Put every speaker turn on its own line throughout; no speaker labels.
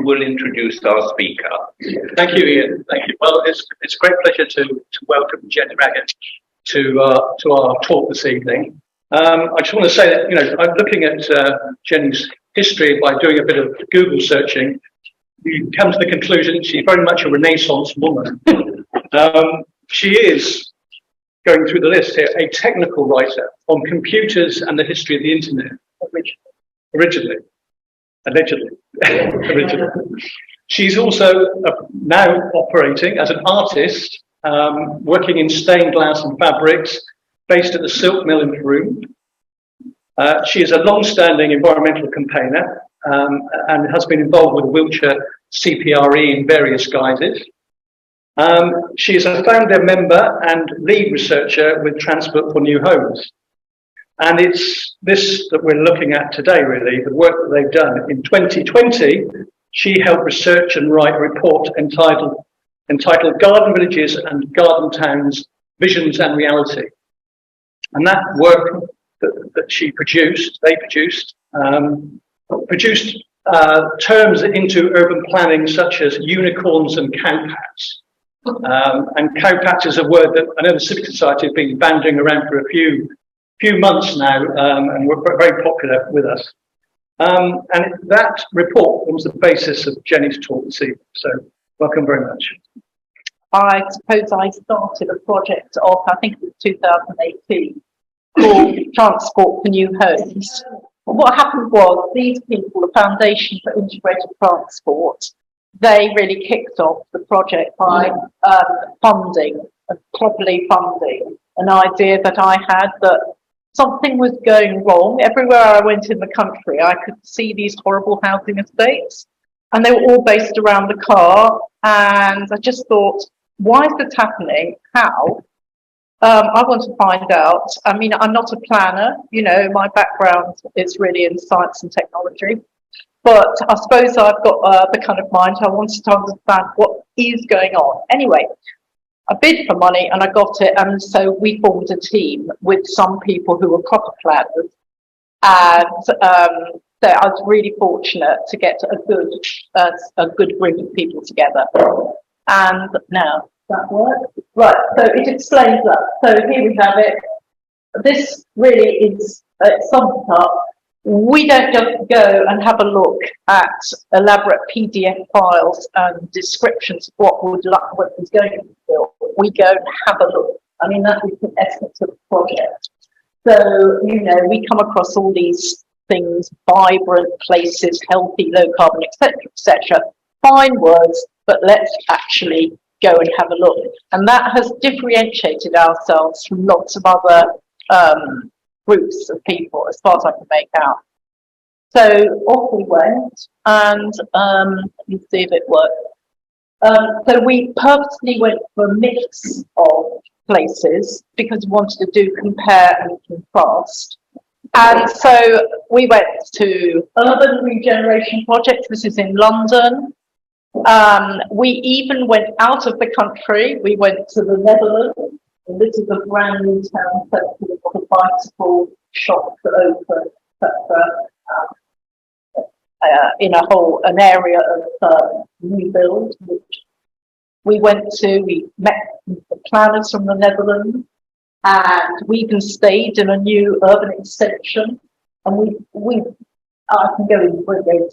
will introduce our speaker.
Thank you, Ian. Thank you. Well, it's a great pleasure to welcome Jenny Raggett to our talk this evening. I just want to say that, I'm looking at Jenny's history by doing a bit of Google searching. You come to the conclusion that she's very much a Renaissance woman. She is, going through the list here, a technical writer on computers and the history of the internet, allegedly. She's also now operating as an artist, working in stained glass and fabrics, based at the Silk Mill in Peru. She is a long-standing environmental campaigner and has been involved with Wiltshire CPRE in various guises. She is a founder member and lead researcher with Transport for New Homes. And it's this that we're looking at today, really, the work that they've done. In 2020, she helped research and write a report entitled Garden Villages and Garden Towns, Visions and Reality. And that work that they produced terms into urban planning such as unicorns and cowpats. And cowpats is a word that I know the Civic Society have been banding around for a few months now, and we're very popular with us. And that report was the basis of Jenny's talk this evening. So welcome very much.
I suppose I started a project off, I think it was 2018, called Transport for New Homes. What happened was these people, the Foundation for Integrated Transport, they really kicked off the project by properly funding an idea that I had that something was going wrong. Everywhere I went in the country, I could see these horrible housing estates, and they were all based around the car. And I just thought, why is this happening? How? I want to find out. I mean, I'm not a planner. My background is really in science and technology. But I suppose I've got the kind of mind I wanted to understand what is going on. Anyway, I bid for money and I got it, and so we formed a team with some people who were proper planners, and so I was really fortunate to get a good group of people together. And now that works, right? So it explains that. So here we have it. This really is summed up. We don't just go and have a look at elaborate PDF files and descriptions of what is going to be built. We go and have a look. I mean, that is the essence of the project. So, we come across all these things, vibrant places, healthy, low carbon, etc. Fine words, but let's actually go and have a look. And that has differentiated ourselves from lots of other groups of people, as far as I can make out. So off we went, and let me see if it worked. So we purposely went for a mix of places because we wanted to do compare and contrast. And so we went to urban regeneration projects. This is in London. We even went out of the country. We went to the Netherlands. And this is a brand new town centre with a bicycle shop to open, etc. In an area of new build, which we met the planners from the Netherlands, and we even stayed in a new urban extension. And I can go into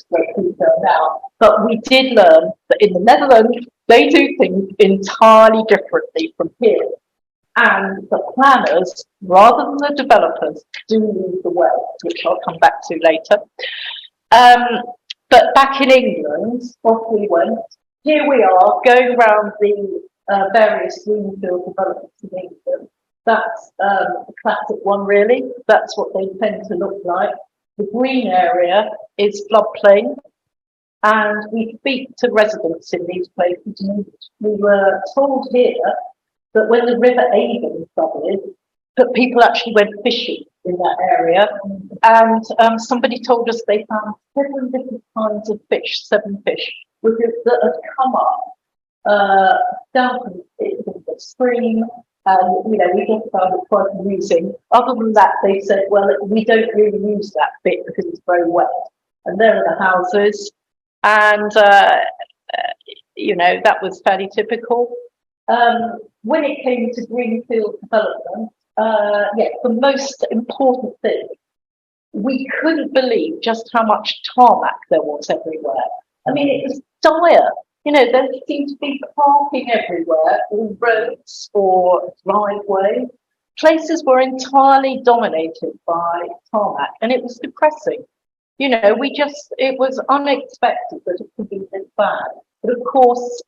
great detail now, but we did learn that in the Netherlands, they do things entirely differently from here. And the planners, rather than the developers, do lead the way, which I'll come back to later. But back in England, off we went. Here we are, going around the various greenfield developments in England. That's a classic one, really. That's what they tend to look like. The green area is floodplain, and we speak to residents in these places. And we were told here that when the River Avon flooded, that people actually went fishing in that area, and somebody told us they found 7 different kinds of fish, 7 fish, that had come up down from the stream, and we just found it quite amusing. Other than that, they said, well, we don't really use that bit because it's very wet. And there are the houses. And, that was fairly typical. When it came to greenfield development, yes, the most important thing, we couldn't believe just how much tarmac there was everywhere. I mean, it was dire. There seemed to be parking everywhere, or roads or driveways. Places were entirely dominated by tarmac, and it was depressing. It was unexpected that it could be this bad. But of course,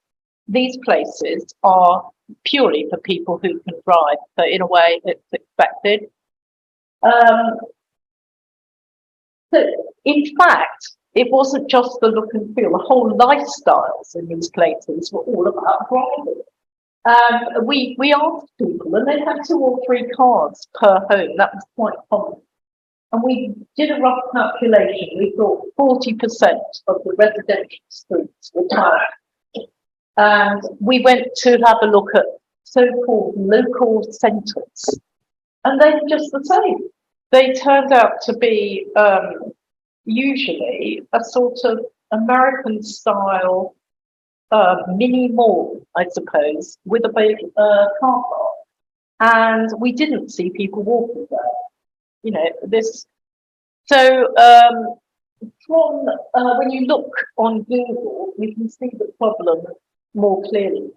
these places are purely for people who can drive. So in a way, it's expected. Um, so in fact, it wasn't just the look and feel. The whole lifestyles in these places were all about driving. We asked people, and they had 2 or 3 cars per home. That was quite common. And we did a rough calculation. We thought 40% of the residential streets were tarmac. And we went to have a look at so-called local centres. And they were just the same. They turned out to be usually a sort of American-style mini mall, I suppose, with a big car park. And we didn't see people walking there. This. So from when you look on Google, you can see the problem more clearly.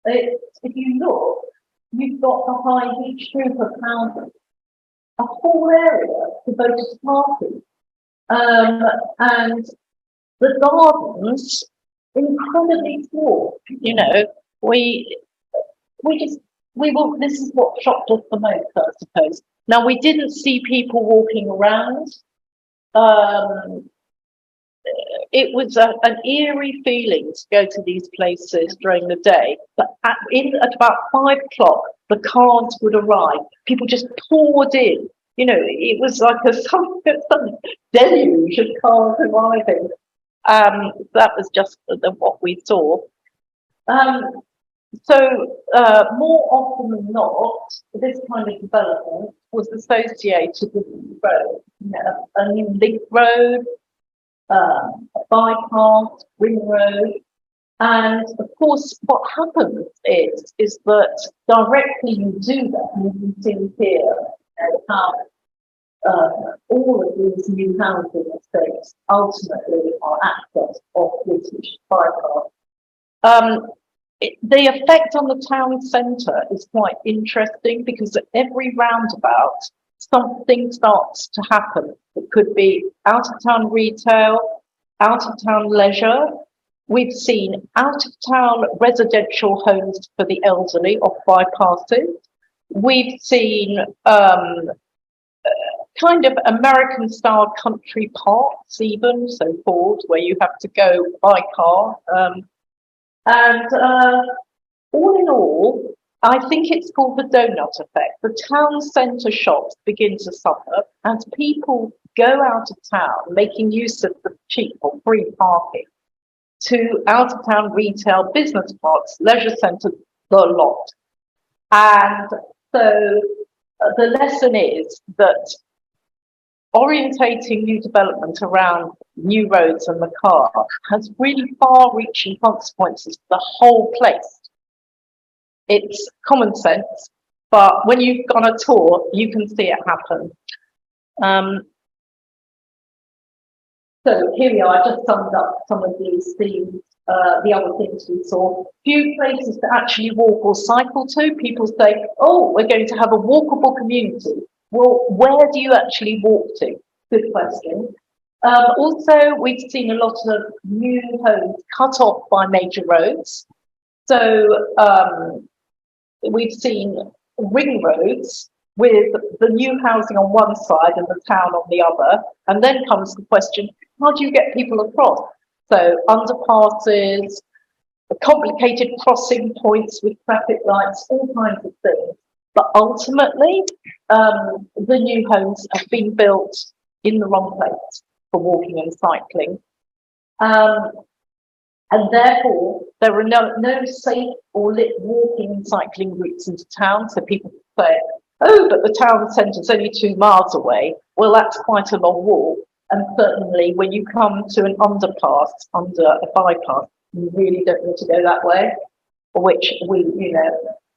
If you look, you've got the High Beach group of houses, a whole area devoted to parking, and the gardens incredibly small. This is what shocked us the most, I suppose. Now, we didn't see people walking around. It was an eerie feeling to go to these places during the day. But at about 5 o'clock, the cars would arrive. People just poured in. It was like some deluge of cars arriving. That was just what we saw. So more often than not, this kind of development was associated with the road, a new link road, a bypass, ring road. And of course, what happens is that directly you do that, and you can see here how all of these new housing estates ultimately are accessed off British bypass. The effect on the town centre is quite interesting because at every roundabout, something starts to happen. It could be out of town retail, out of town leisure. We've seen out of town residential homes for the elderly off bypasses. We've seen kind of American style country parks, even so called, where you have to go by car. And all in all, I think it's called the donut effect. The town centre shops begin to suffer as people go out of town, making use of the cheap or free parking, to out of town retail, business parks, leisure centres, the lot. And so the lesson is that orientating new development around new roads and the car has really far-reaching consequences for the whole place. It's common sense, but when you've gone a tour, you can see it happen. So here we are. I just summed up some of these themes, the other things we saw. Few places to actually walk or cycle to. People say, oh, we're going to have a walkable community. Well, where do you actually walk to? Good question. Also, we've seen a lot of new homes cut off by major roads. So we've seen ring roads with the new housing on one side and the town on the other. And then comes the question, how do you get people across? So underpasses, complicated crossing points with traffic lights, all kinds of things. But ultimately, the new homes have been built in the wrong place for walking and cycling. And therefore, there are no safe or lit walking and cycling routes into town. So people say, oh, but the town centre is only 2 miles away. Well, that's quite a long walk. And certainly when you come to an underpass, under a bypass, you really don't need to go that way, which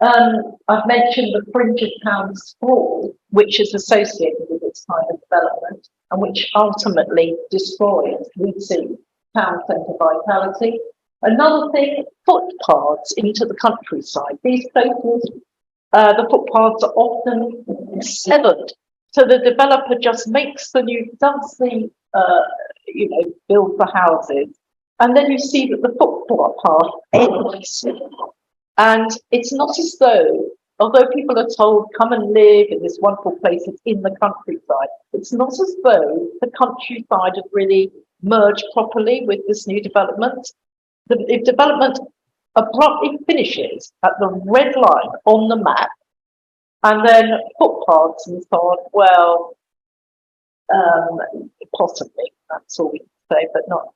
I've mentioned the fringe of town sprawl, which is associated with this kind of development and which ultimately destroys, we see, town centre vitality. Another thing, footpaths into the countryside. These places, the footpaths are often severed. So the developer just makes does the, build the houses. And then you see that the footpath ends. And it's not as though, although people are told, come and live in this wonderful place, it's in the countryside. It's not as though the countryside has really merged properly with this new development. The development abruptly finishes at the red line on the map, and then footpaths and so on, well, possibly, that's all we can say, but not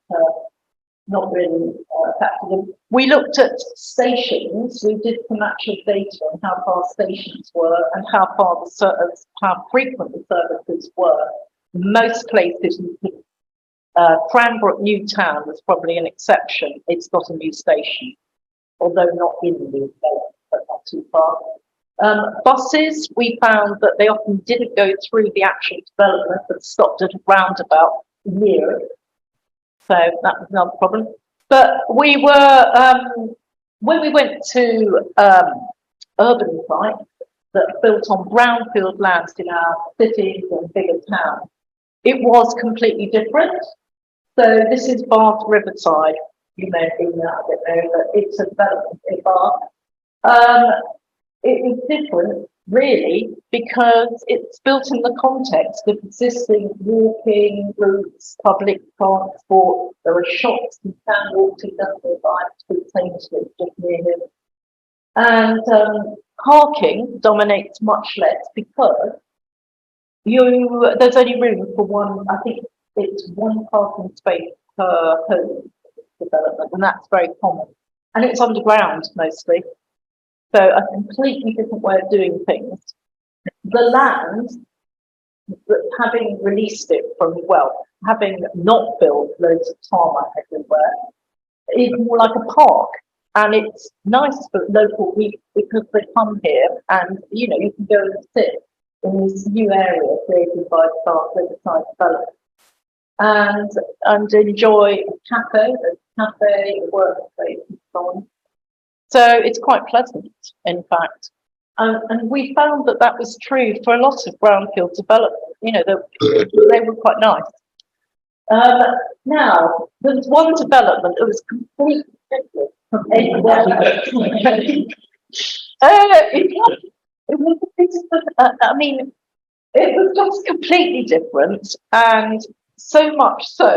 really factored in. We looked at stations. We did some actual data on how far stations were and how frequent the services were. Most places, Cranbrook Newtown was probably an exception. It's got a new station, although not in the new development, but not too far. Buses, we found that they often didn't go through the actual development, but stopped at a roundabout near it. So that was another problem. But we were, when we went to urban sites that built on brownfield lands in our cities and bigger towns, it was completely different. So this is Bath Riverside. You may have been there, I don't know, but it's a development in Bath. It was different, really, because it's built in the context of existing walking routes, public transport. There are shops you can walk to, just spontaneously just near him. And parking dominates much less because there's only room for one, I think it's one parking space per home development, and that's very common. And it's underground mostly. So a completely different way of doing things. The land, having released it from, having not built loads of tarmac everywhere, is more like a park. And it's nice for local people because they come here and, you can go and sit in this new area created by Bath Riverside Development and enjoy a cafe, workspace and so on. So it's quite pleasant, in fact. And we found that was true for a lot of brownfield development. They were quite nice. Now, there's one development that was completely different from anywhere else. It was just completely different, and so much so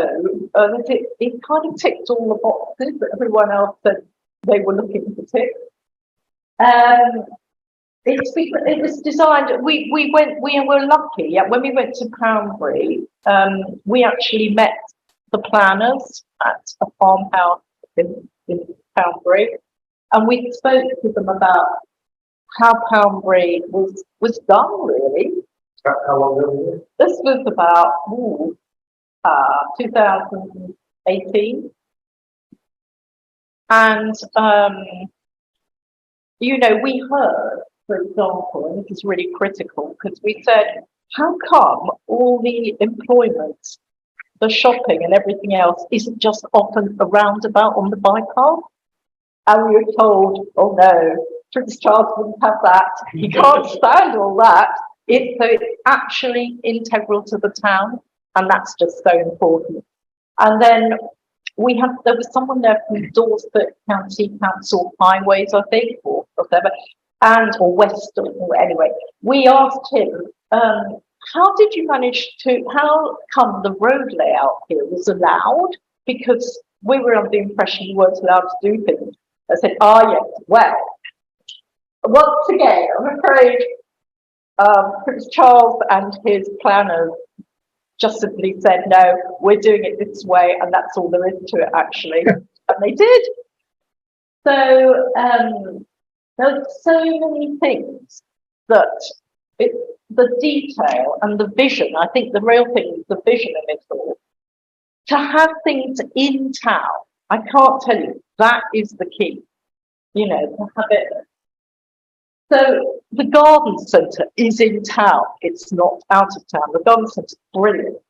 that it kind of ticked all the boxes that everyone else said they were looking to tick. It was designed. We were lucky. Yeah, when we went to Poundbury, we actually met the planners at a farmhouse in Poundbury, and we spoke to them about how Poundbury was done. Really,
how long ago?
this was about 2018. And, we heard, for example, and this is really critical, because we said, how come all the employment, the shopping and everything else isn't just often a roundabout on the bypass? And we were told, oh no, Prince Charles wouldn't have that. He can't stand all that. It's actually integral to the town, and that's just so important. And then there was someone there from Dorset County Council Highways, I think, or whatever, or Western, anyway. We asked him, how come the road layout here was allowed? Because we were under the impression you weren't allowed to do things. I said, yes, well, once again, I'm afraid Prince Charles and his planners just simply said, no, we're doing it this way, and that's all there is to it, actually. And they did. So there's so many things that the detail and the vision. I think the real thing is the vision of it all. To have things in town, I can't tell you, that is the key. You know, to have it. So the garden centre is in town. It's not out of town. The garden centre is brilliant.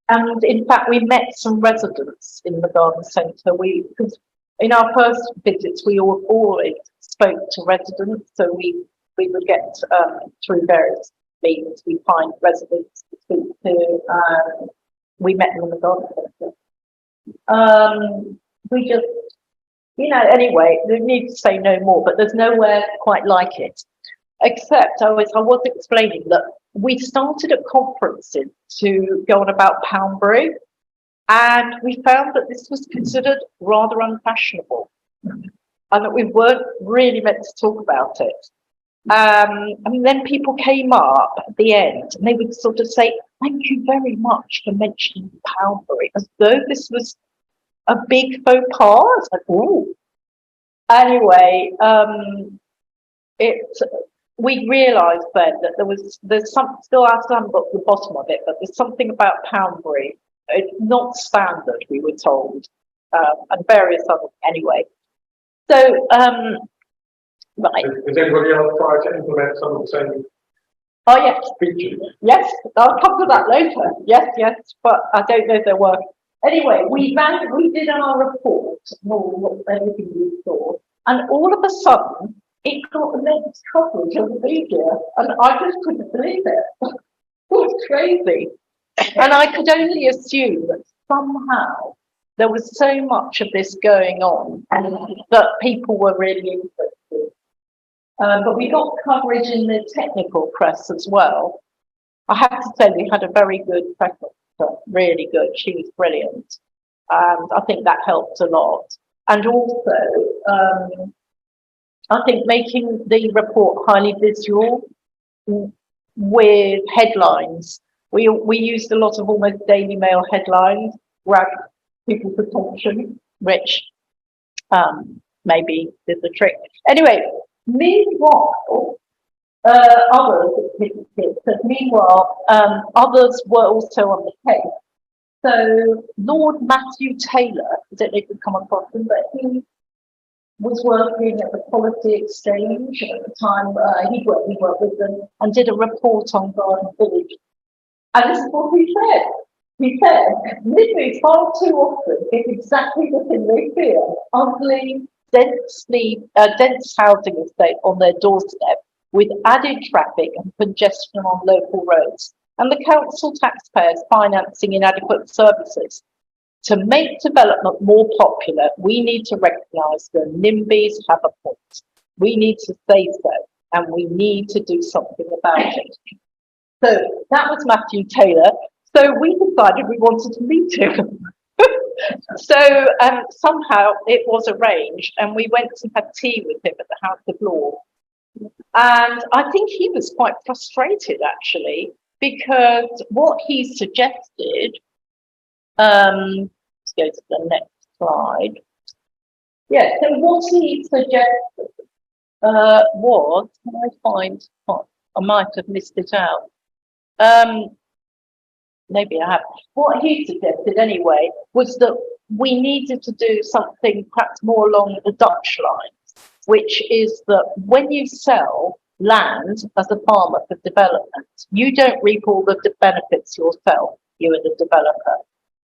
And in fact, we met some residents in the garden centre. Because in our first visits, we always spoke to residents. So we would get through various means, we find residents to speak to. We met them in the garden centre. We just, anyway, we need to say no more, but there's nowhere quite like it. Except I was explaining that we started at conferences to go on about Poundbury, and we found that this was considered rather unfashionable, and that we weren't really meant to talk about it. And then people came up at the end, and they would sort of say, "Thank you very much for mentioning Poundbury," as though this was a big faux pas. It's like, ooh. Anyway, we realised then that there's some, still I still haven't got to the bottom of it, but there's something about Poundbury. It's not standard, we were told, and various other, anyway. So, right.
Has anybody else tried to implement some of the same
Oh, yes.
features?
Yes, I'll come to that later. Yes, but I don't know if they work. Anyway, we did our report, everything we saw, and all of a sudden, it got immense coverage on the media, and I just couldn't believe it. It was crazy. And I could only assume that somehow there was so much of this going on that people were really interested. But we got coverage in the technical press as well. I have to say we had a very good press officer, really good. She was brilliant. And I think that helped a lot. And also, I think making the report highly visual with headlines. We used a lot of almost Daily Mail headlines, grab people's attention, which maybe is the trick. Anyway, meanwhile, others were also on the case. So Lord Matthew Taylor, I don't know if you've come across him, but he was working at the Policy Exchange at the time. He worked with them and did a report on Garden Village. And this is what he said. He said, midwives far too often get exactly the thing they fear: ugly, dense housing estate on their doorstep with added traffic and congestion on local roads, and the council taxpayers financing inadequate services. To make development more popular, we need to recognise the NIMBYs have a point. We need to say so, and we need to do something about it. So that was Matthew Taylor. So we decided we wanted to meet him. So somehow it was arranged, and we went to have tea with him at the House of Lords. And I think he was quite frustrated, actually, because what he suggested, let's go to the next slide. Yeah, so what he suggested was, can I find, I might have missed it out. Maybe I have. What he suggested anyway was that we needed to do something perhaps more along the Dutch lines, which is that when you sell land as a farmer for development, you don't reap all the benefits yourself, you are the developer,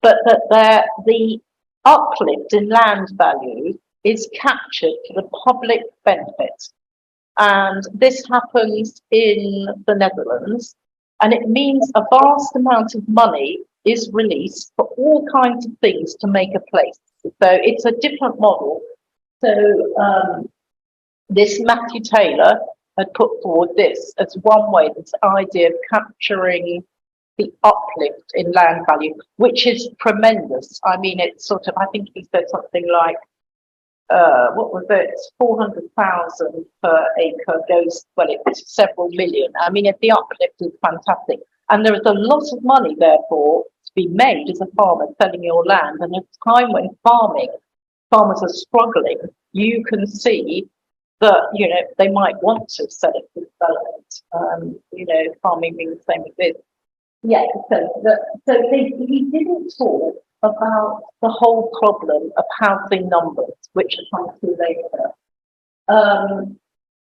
but that the uplift in land value is captured for the public benefit. And this happens in the Netherlands. And it means a vast amount of money is released for all kinds of things to make a place. So it's a different model. So this Matthew Taylor had put forward this as one way, this idea of capturing the uplift in land value, which is tremendous. I mean, it's sort of, I think he said something like, what was it? 400,000 per acre goes, well, it's several million. I mean, the uplift is fantastic. And there is a lot of money, therefore, to be made as a farmer selling your land. And at a time when farmers are struggling, you can see that, they might want to sell it to developers. farming being the same as this. Yeah, he didn't talk about the whole problem of housing numbers, which I'll come to later.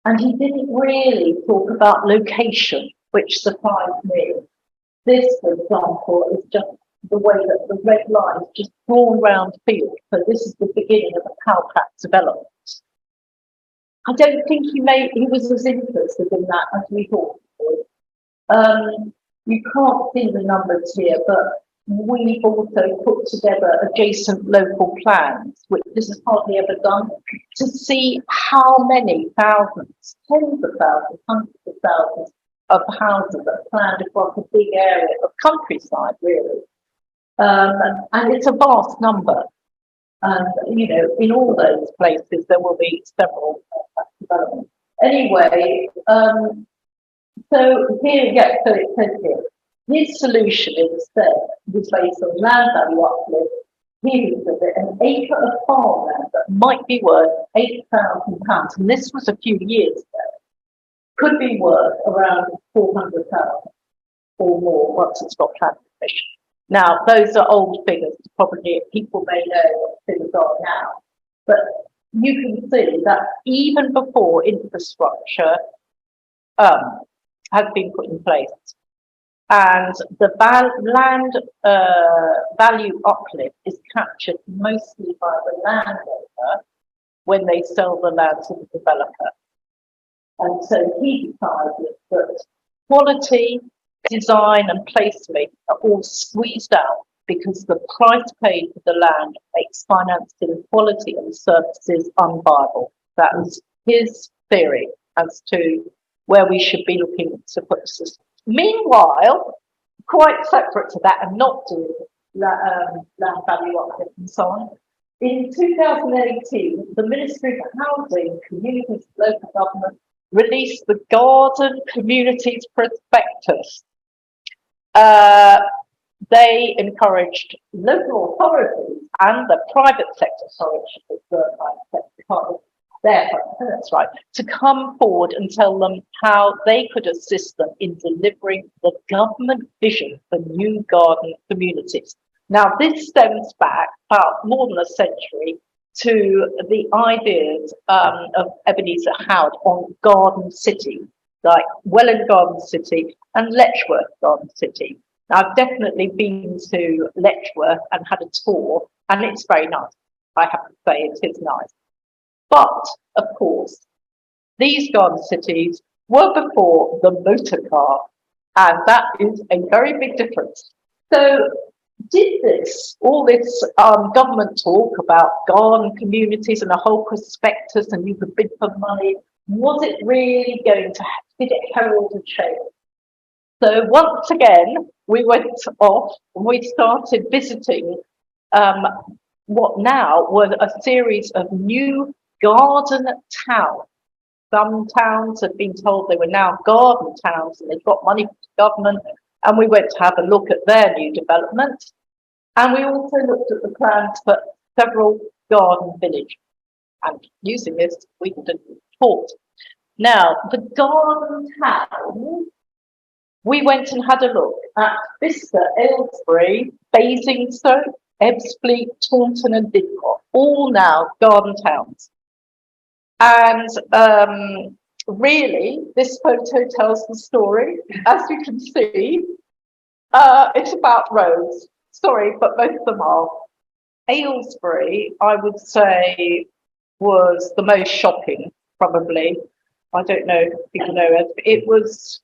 And he didn't really talk about location, which surprised me. This, for example, is just the way that the red line is just drawn round field. So this is the beginning of the Palpat development. I don't think he was as interested in that as we thought he would. You can't see the numbers here, but we've also put together adjacent local plans, which this is hardly ever done, to see how many thousands, tens of thousands, hundreds of thousands of houses are planned across a big area of countryside, really. And it's a vast number. And, in all those places, there will be several developments. Anyway, so it says here, his solution instead was based on land value uplift. Here is it, an acre of farmland that might be worth £8,000, and this was a few years ago, could be worth around 400,000 or more once it's got planning permission. Now, those are old figures, probably people may know what figures are now, but you can see that even before infrastructure has been put in place, and the land value uplift is captured mostly by the landowner when they sell the land to the developer. And so he decided that quality, design and placement are all squeezed out because the price paid for the land makes financing quality and services unviable. That was his theory as to where we should be looking to put the system. Meanwhile, quite separate to that and not doing land value uplift and so on, in 2018, the Ministry of Housing, Communities and Local Government released the Garden Communities Prospectus. They encouraged local authorities and the private sector, that's right, to come forward and tell them how they could assist them in delivering the government vision for new garden communities. Now, this stems back about more than a century to the ideas of Ebenezer Howard on Garden City, like Welland Garden City and Letchworth Garden City. Now, I've definitely been to Letchworth and had a tour, and it's very nice. I have to say, it is nice. But, of course, these garden cities were before the motor car, and that is a very big difference. So, did all this government talk about garden communities and a whole prospectus and you could bid for money, was it really going to, did it herald a change? So once again, we went off and we started visiting what now were a series of new garden towns. Some towns had been told they were now garden towns and they'd got money from the government, and we went to have a look at their new development. And we also looked at the plans for several garden villages. And using this, we did a report. Now, the garden town, we went and had a look at Bicester, Aylesbury, Basingstoke, Ebbsfleet, Taunton and Didcot, all now garden towns. And really, this photo tells the story. As you can see, it's about roads. Sorry, but both of them are. Aylesbury, I would say, was the most shocking, probably. I don't know if people know it. It was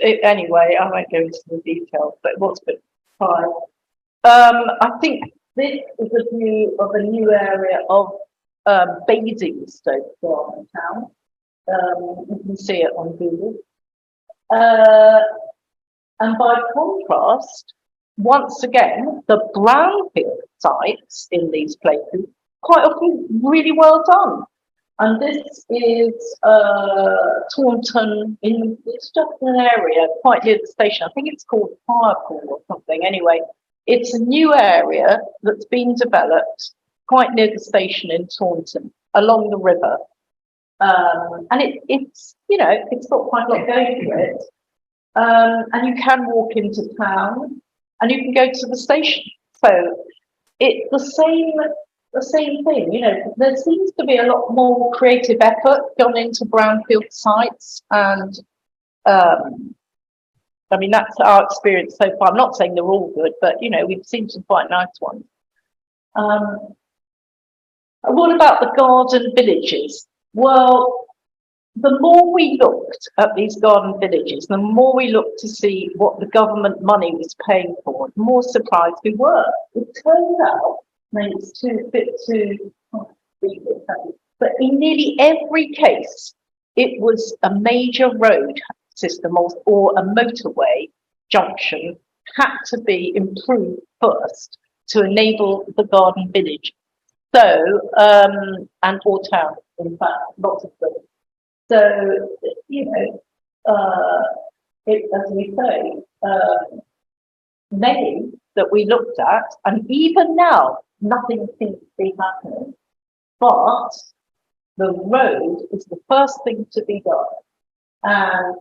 anyway, I won't go into the details, but it was a bit high. I think this is a view of a new area of Basingstoke Garden Town. You can see it on Google. And by contrast, once again, the brownfield sites in these places quite often really well done. And this is Taunton, it's just an area quite near the station. I think it's called Firepool or something. Anyway, it's a new area that's been developed quite near the station in Taunton, along the river. And it's you know, it's got quite a lot going for it. And you can walk into town and you can go to the station. So it's the same thing, you know, there seems to be a lot more creative effort gone into brownfield sites and, I mean, that's our experience so far. I'm not saying they're all good, but, you know, we've seen some quite nice ones. What about the garden villages? Well, the more we looked at these garden villages, the more we looked to see what the government money was paying for, the more surprised we were. It turned out, I mean, it's a bit too, but in nearly every case, it was a major road system or a motorway junction had to be improved first to enable the garden village. So, and or town, in fact, lots of them. So, you know, as we say, many that we looked at, and even now, nothing seems to be happening. But the road is the first thing to be done. And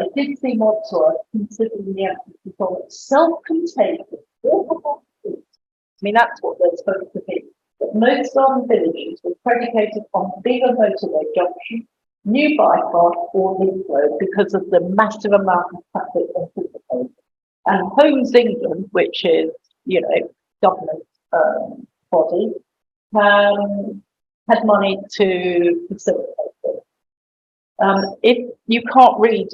it did seem odd to us, considering the emphasis on self-contained, walkable streets. I mean, that's what they're supposed to be. But most garden villages were predicated on bigger motorway junction, new bypass or link road because of the massive amount of traffic anticipated. And Homes England, which is, you know, government body, had money to facilitate it. If you can't read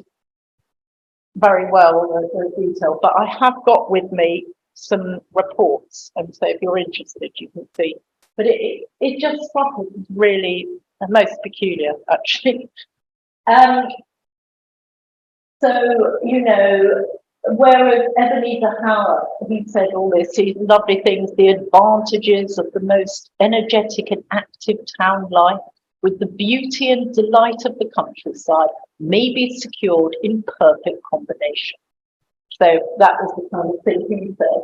very well the detail, but I have got with me some reports, and so if you're interested, you can see. But it just struck us as really most peculiar, actually. So, you know, whereas Ebenezer Howard, he said all this, these lovely things, the advantages of the most energetic and active town life with the beauty and delight of the countryside may be secured in perfect combination. So that was the kind of thing he said.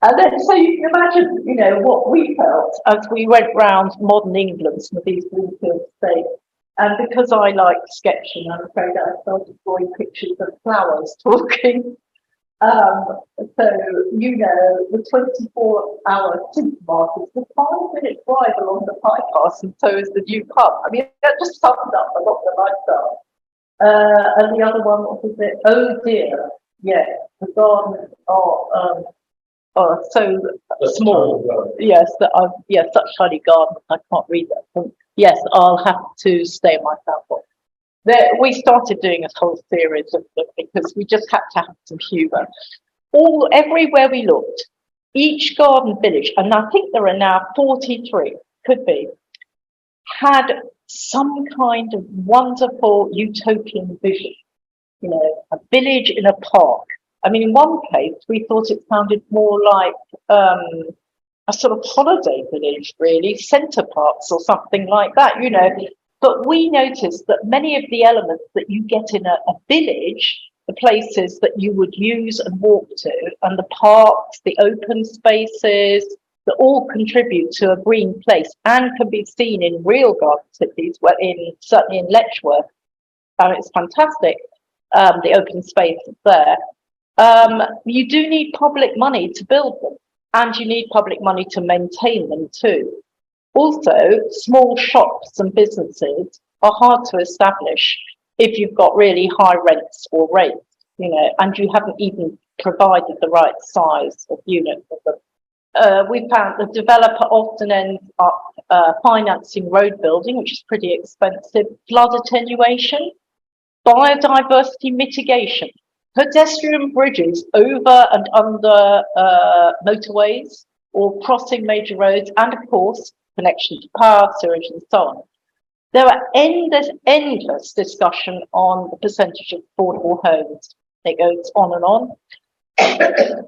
And then, so you can imagine, you know, what we felt as we went round modern England, some of these greenfield estates. And because I like sketching, I'm afraid I started drawing pictures of flowers talking. So, you know, the 24-hour supermarket is a 5-minute drive along the bypass, and so is the new pub. I mean, that just sums up a lot of the lifestyle. And the other one, what was it? Oh dear, yeah, the gardens are so small. Yes, such tiny gardens. I can't read that. Yes, I'll have to stay myself off. We started doing a whole series of them because we just had to have some humour. Everywhere we looked, each garden village, and I think there are now 43, could be, had some kind of wonderful utopian vision. You know, a village in a park. I mean, in one place, we thought it sounded more like a sort of holiday village, really, centre parks or something like that, you know. But we noticed that many of the elements that you get in a village, the places that you would use and walk to, and the parks, the open spaces, that all contribute to a green place and can be seen in real garden cities, certainly in Letchworth. It's fantastic, the open spaces there. You do need public money to build them, and you need public money to maintain them too. Also, small shops and businesses are hard to establish if you've got really high rents or rates, you know, and you haven't even provided the right size of unit for them. We found the developer often ends up financing road building, which is pretty expensive, flood attenuation, biodiversity mitigation, pedestrian bridges over and under motorways or crossing major roads, and of course, connection to power, sewage, and so on. There are endless discussion on the percentage of affordable homes. It goes on and on.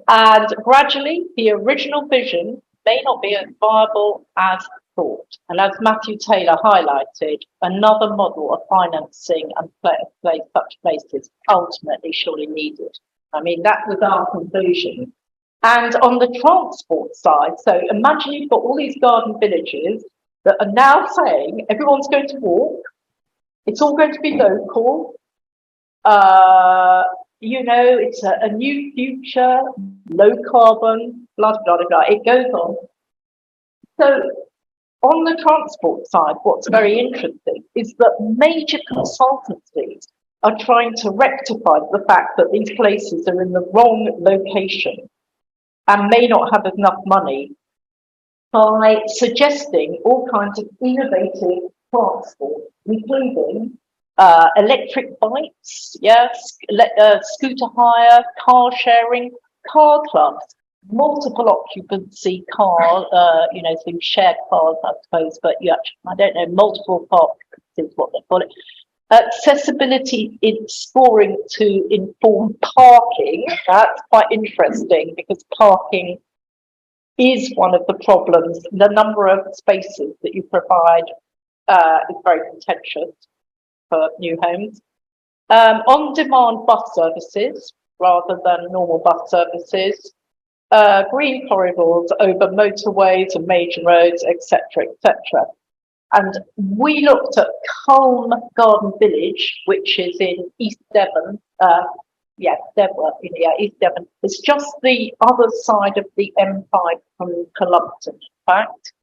And gradually, the original vision may not be as viable as thought. And as Matthew Taylor highlighted, another model of financing and place such places ultimately surely needed. I mean, that was our conclusion. And on the transport side, so imagine you've got all these garden villages that are now saying everyone's going to walk. It's all going to be local. It's a new future, low carbon, blah, blah, blah, blah. It goes on. So on the transport side, what's very interesting is that major consultancies are trying to rectify the fact that these places are in the wrong location and may not have enough money by suggesting all kinds of innovative transport, including electric bikes, yes, scooter hire, car sharing, car clubs, multiple occupancy car, so you share cars, I suppose, but you actually, I don't know, multiple park is what they call it. Accessibility in scoring to inform parking. That's quite interesting because parking is one of the problems. The number of spaces that you provide is very contentious for new homes. On-demand bus services rather than normal bus services. Green corridors over motorways and major roads, etc., etc. And we looked at Culm Garden Village, which is in East Devon. East Devon. It's just the other side of the M5 from Cullompton, in fact.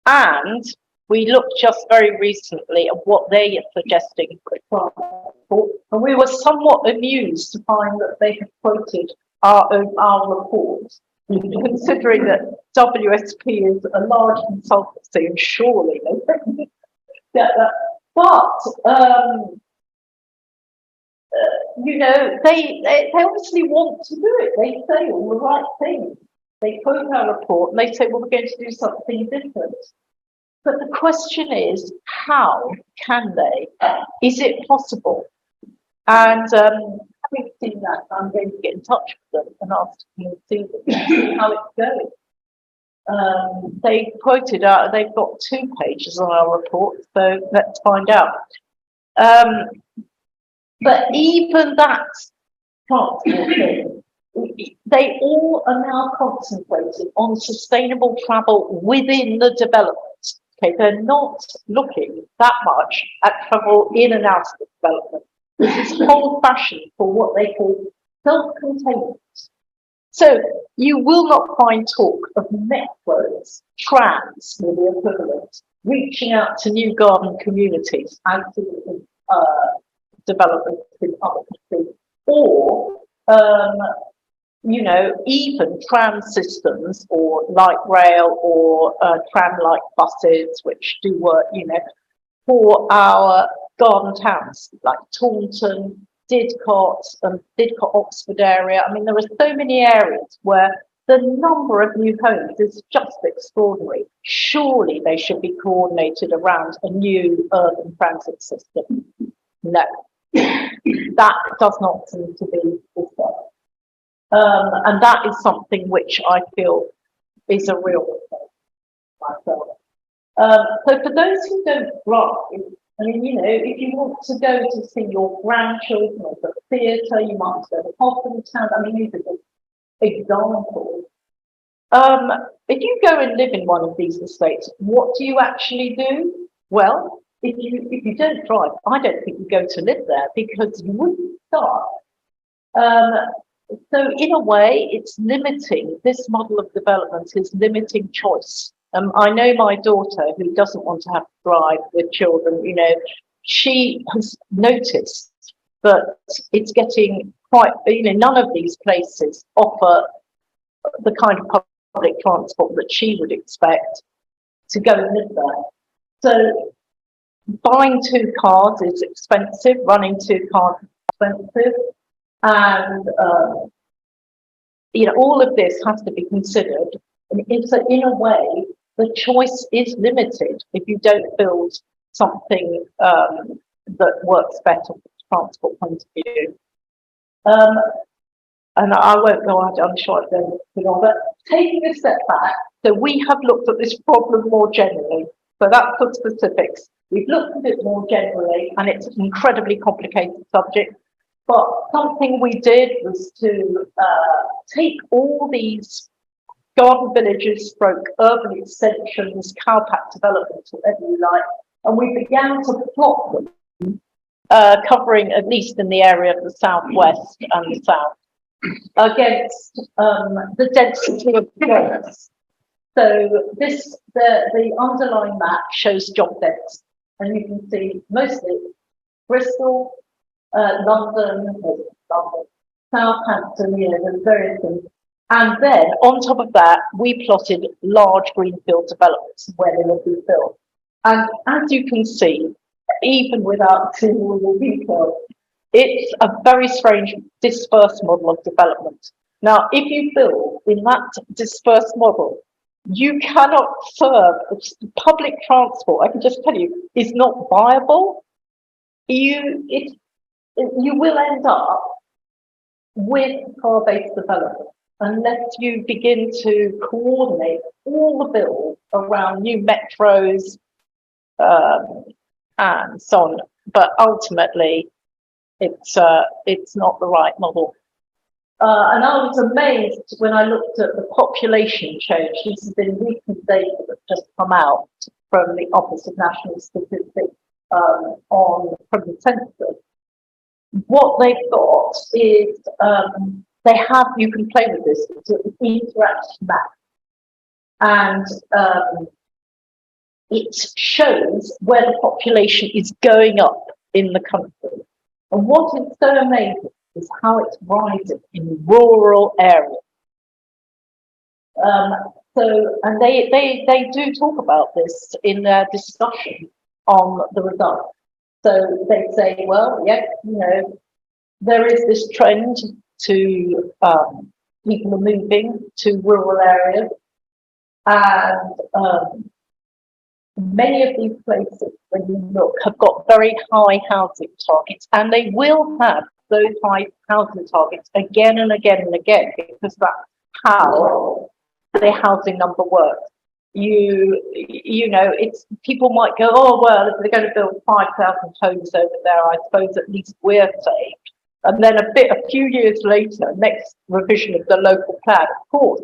And we looked just very recently at what they are suggesting for transport, and we were somewhat amused to find that they had quoted our report, considering that WSP is a large consultancy, and surely they don't get that. But they obviously want to do it. They say all the right things. They quote our report and they say, well, we're going to do something different. But the question is, how can they? Is it possible? And having seen that, I'm going to get in touch with them and ask them to see how it's going. They quoted out, they've got 2 pages on our report, so let's find out. But even that transport thing, they all are now concentrating on sustainable travel within the development. Okay, they're not looking that much at travel in and out of the development. This is old-fashioned for what they call self-containment. So you will not find talk of metros, trams, or the equivalent, reaching out to new garden communities and to developments in other countries, or even tram systems or light rail or tram-like buses, which do work, for our garden towns like Taunton, Didcot, and Didcot Oxford area. I mean, there are so many areas where the number of new homes is just extraordinary. Surely they should be coordinated around a new urban transit system. No, that does not seem to be the case. And that is something which I feel is a real mistake myself. So for those who don't drive, I mean, if you want to go to see your grandchildren at the theatre, you might go to Hospital. I mean, these are just examples. If you go and live in one of these estates, what do you actually do? Well, if you don't drive, I don't think you go to live there because you wouldn't start. So in a way, it's limiting, this model of development is limiting choice. I know my daughter, who doesn't want to have to drive with children, she has noticed that it's getting quite, none of these places offer the kind of public transport that she would expect to go and live there. So buying 2 cars is expensive, running 2 cars is expensive. And, all of this has to be considered. And it's in a way, the choice is limited if you don't build something that works better from a transport point of view. And I won't go on, I'm sure I've done it long, but taking a step back, so we have looked at this problem more generally. So that's the specifics. We've looked at it more generally, and it's an incredibly complicated subject. But something we did was to take all these garden villages, urban extensions, cowpack developments, whatever you like, and we began to plot them covering at least in the area of the southwest and the south, against the density of jobs. So the underlying map shows job density, and you can see mostly Bristol, London, Southampton, there's various things. And then on top of that, we plotted large greenfield developments where they will be built. And as you can see, even without seeing all the details, it's a very strange dispersed model of development. Now, if you build in that dispersed model, you cannot serve public transport. I can just tell you, is not viable. You will end up with car-based development unless you begin to coordinate all the build around new metros and so on. But ultimately, it's not the right model. And I was amazed when I looked at the population change. This has been recent data that's just come out from the Office of National Statistics from the census. What they've got is you can play with this, it's an interactive map. And it shows where the population is going up in the country. And what is so amazing is how it's rising in rural areas. And they do talk about this in their discussion on the results. So they say, well, yes, there is this trend to people are moving to rural areas, and many of these places, when you look, have got very high housing targets, and they will have those high housing targets again and again and again, because that's how the housing number works. It's people might go, oh well, if they're going to build 5,000 homes over there, I suppose at least we're safe. And then a few years later, next revision of the local plan, of course,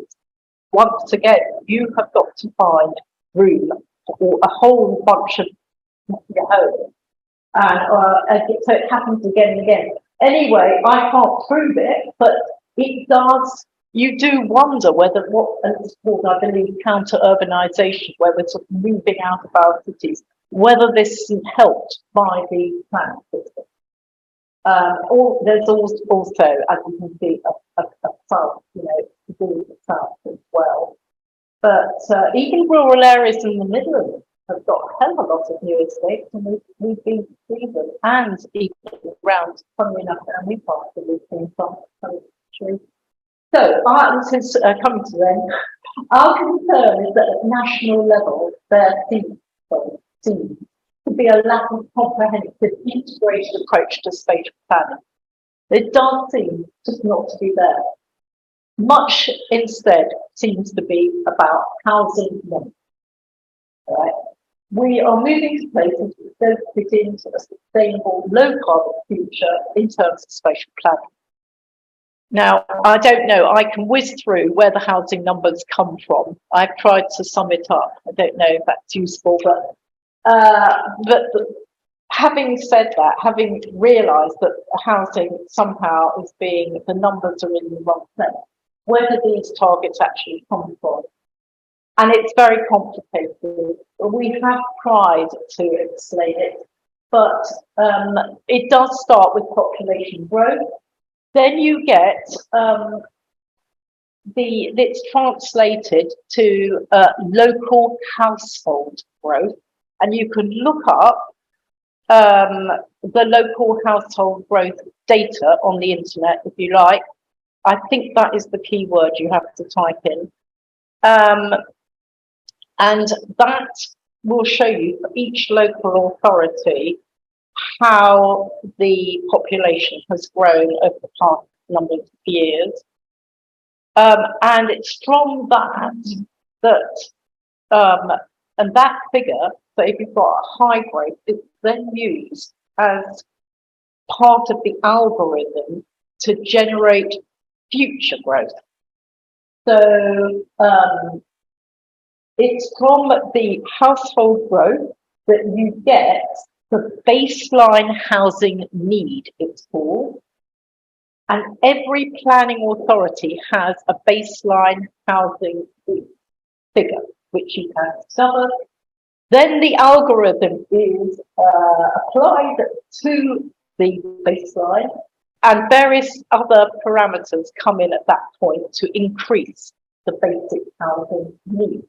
once again, you have got to find room for a whole bunch of homes, and so it happens again and again. Anyway, I can't prove it, but it does. You do wonder whether what is called, I believe, counter-urbanisation, where we're sort of moving out of our cities, whether this isn't helped by the plan system. There's also, as you can see, a south, to do with the south as well. But even rural areas in the Midlands have got a hell of a lot of new estates, and we've been to see them, and even around, funnily enough, down Newcastle, we've seen some country. So, this is coming to them. Our concern is that at national level, there seems to be a lack of comprehensive integrated approach to spatial planning. It does seem just not to be there. Much instead seems to be about housing money. Right? We are moving to places that don't fit into a sustainable, low-carbon future in terms of spatial planning. Now, I don't know, I can whiz through where the housing numbers come from. I've tried to sum it up. I don't know if that's useful, but having said that, having realised that housing somehow is the numbers are in the wrong place, where do these targets actually come from? And it's very complicated. We have tried to explain it, but it does start with population growth. Then you get it's translated to local household growth, and you can look up the local household growth data on the internet if you like. I think that is the key word you have to type in. And that will show you for each local authority how the population has grown over the past number of years. And it's from and that figure, so if you've got a high growth, it's then used as part of the algorithm to generate future growth. So it's from the household growth that you get the baseline housing need, it's called. And every planning authority has a baseline housing figure, which you can discover. Then the algorithm is applied to the baseline, and various other parameters come in at that point to increase the basic housing need.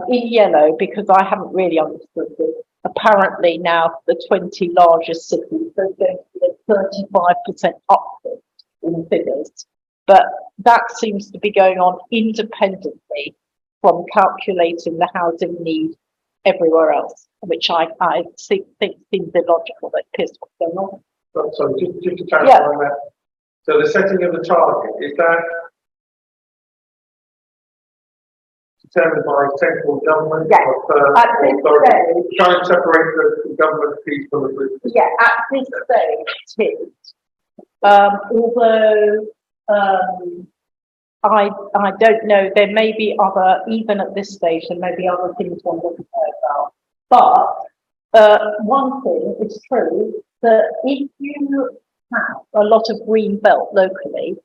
In yellow, because I haven't really understood this, apparently now the 20 largest cities, there's going to be a 35% uplift in figures. But that seems to be going on independently from calculating the housing need everywhere else, which I think seems illogical. That appears what's going on.
So just to clarify that, so the setting of the target, is that determined by central government?
Yes, at this stage.
Trying to separate the government piece from the group.
Yeah, at this stage it is. Although I don't know, there may be other, even at this stage, there may be other things one doesn't know about. But one thing is true, that if you have a lot of green belt locally,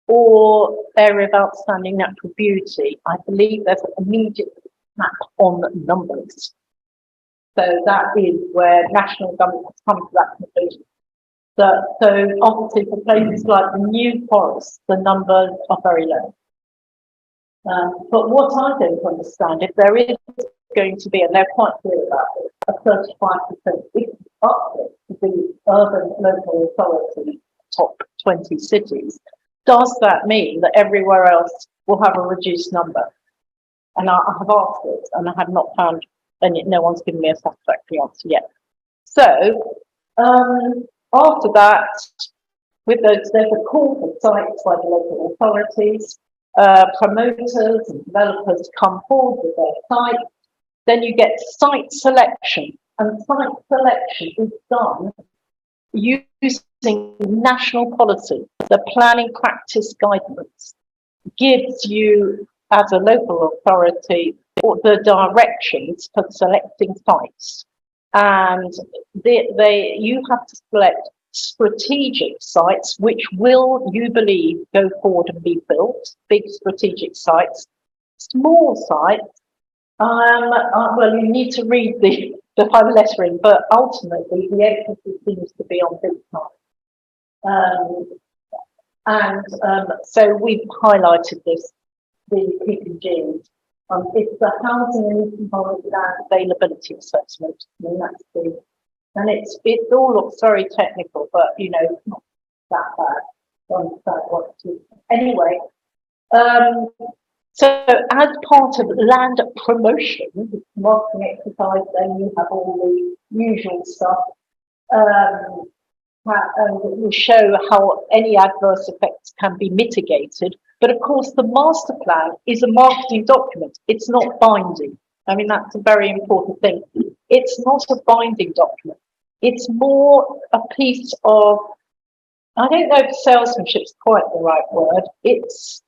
or area of outstanding natural beauty, I believe there's an immediate map on numbers. So that is where national government has come to that conclusion. So obviously for places like the New Forest, the numbers are very low. But what I don't understand, if there is going to be, and they're quite clear about it, a 35% uplift to the urban local authority top 20 cities, does that mean that everywhere else will have a reduced number? And I have asked it, and I have not found, and no one's given me a satisfactory answer yet. So after that, with those, there's a call for sites by the local authorities. Promoters and developers come forward with their site. Then you get site selection, and site selection is done using national policy. The planning practice guidance gives you, as a local authority, the directions for selecting sites, and you have to select strategic sites which will, you believe, go forward and be built. Big strategic sites. Small sites, well, you need to read the final lettering, but ultimately the emphasis seems to be on big sites. So we've highlighted this, the PPG. It's the housing and economic land availability assessment. I mean, that's the, and it all looks very technical, but you know, it's not that bad to understand what it is. Anyway, so as part of land promotion, marketing exercise, then you have all the usual stuff. And it will show how any adverse effects can be mitigated. But of course, the master plan is a marketing document. It's not binding. I mean, that's a very important thing. It's not a binding document. It's more a piece of, I don't know if salesmanship is quite the right word. It's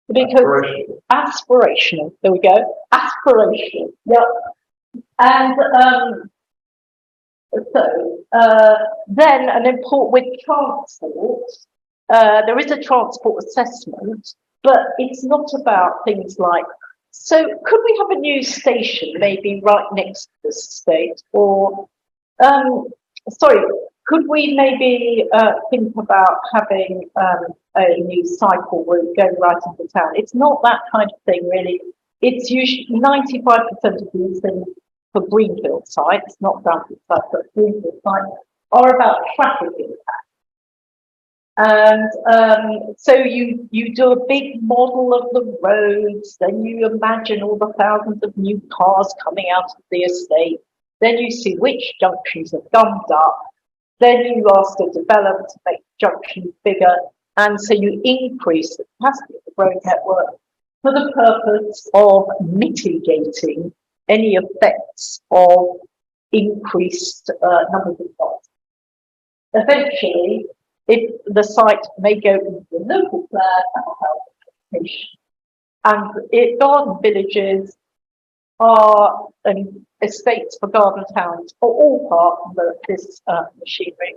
because aspirational. There we go. Aspirational. Yep. And then an import with transport. There is a transport assessment, but it's not about things like, so could we have a new station maybe right next to this estate? Or, sorry, could we maybe think about having a new cycle route going right into town? It's not that kind of thing, really. It's usually 95% of these things for greenfield sites, not brownfield sites, but greenfield sites, are about traffic impact. And so you do a big model of the roads, then you imagine all the thousands of new cars coming out of the estate, then you see which junctions are gummed up, then you ask the developer to make junctions bigger, and so you increase the capacity of the road network for the purpose of mitigating any effects of increased numbers of cars. Eventually, if the site may go into the local plan and health application. And garden villages are estates for garden towns, are all part of this machinery,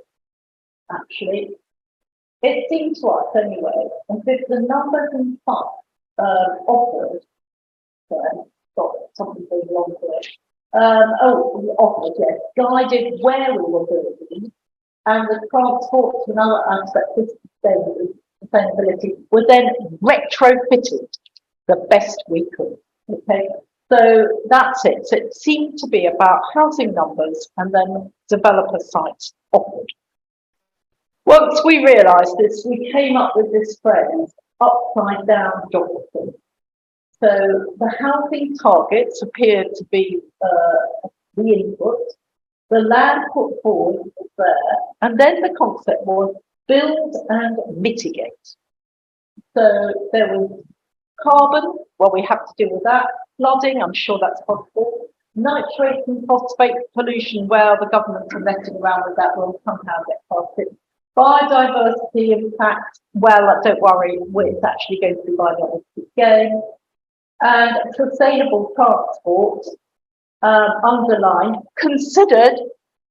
actually. It seems to us anyway, as if the numbers and parts offered, got something going along to it. Offered, yes, guided where we were building, and the transport and other aspects of sustainability were then retrofitted the best we could. Okay, so that's it. So it seemed to be about housing numbers and then developer sites offered. Once we realised this, we came up with this phrase, upside down geography. So the housing targets appeared to be the input, the land put forward was there, and then the concept was build and mitigate. So there was carbon, well, we have to deal with that. Flooding, I'm sure that's possible. Nitrate and phosphate pollution, well, the governments are messing around with that, we'll somehow get past it. Biodiversity impact, well, don't worry, it's actually going to be biodiversity again. And sustainable transport, underlined, considered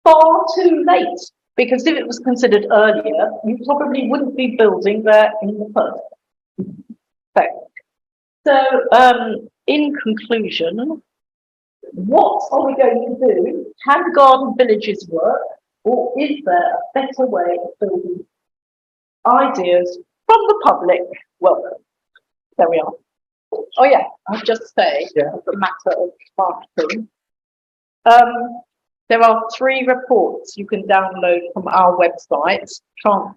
far too late. Because if it was considered earlier, you probably wouldn't be building there in the first place. So, in conclusion, what are we going to do? Can garden villages work? Or is there a better way of building? Ideas from the public, welcome. There we are. Oh yeah, I'll just say, as a matter of marketing, there are 3 reports you can download from our website,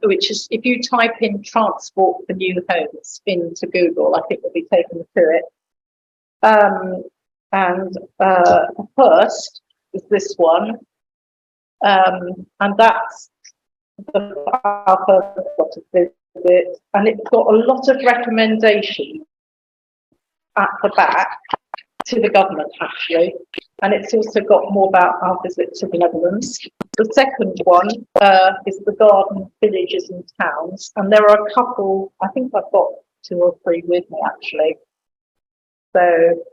which is, if you type in transport for new homes into Google, I think you'll be taken to it. The first is this one, and that's our first lot of visit, and it's got a lot of recommendations at the back to the government, actually, and it's also got more about our visit to the Netherlands. The second one is the garden villages and towns, and there are a couple, I think I've got 2 or 3 with me actually, so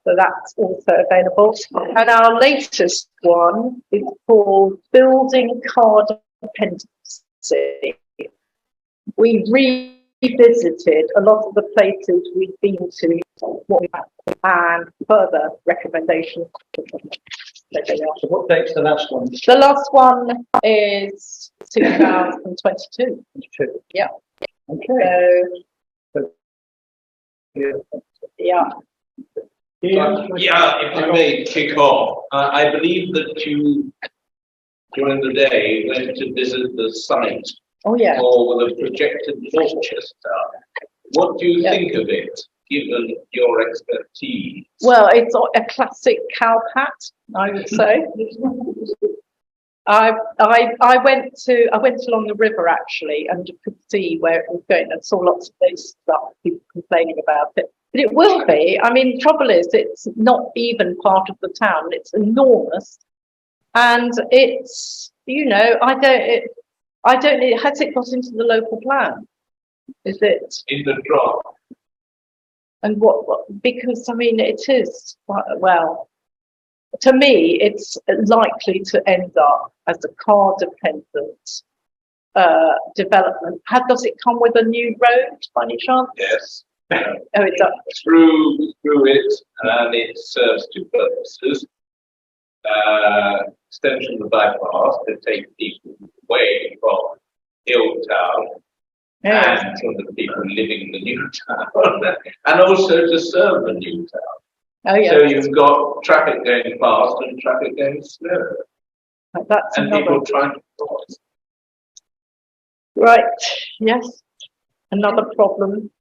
that's also available. And our latest one is called Building Car Dependency. We revisited a lot of the places we've been to, and further recommendations.
So what date's the last one?
The last one is 2022. Yeah.
Okay.
So, yeah.
Yeah, if I may kick off, I believe that you, during the day, went to visit the site
Oh yeah.
for the projected Dorchester. What do you think of it, given your expertise?
Well, it's a classic cowpat, I would say. I went along the river actually and could see where it was going and saw lots of those stuff, people complaining about it. But it will be. I mean, the trouble is, it's not even part of the town. It's enormous, and it's, you know, I don't. Has it got into the local plan? Is it
In the draft.
And what? Because I mean, it is well. To me, it's likely to end up as a car-dependent development. Does it come with a new road by any chance?
Yes.
Oh, it does.
Through it, and it serves 2 purposes. Extension of the bypass to take people away from Hilltown and from the people living in the new town, and also to serve the new town.
Oh, yeah.
So you've got traffic going fast and traffic going slow,
That's
and
another.
people trying to cross.
Right. Yes. Another problem.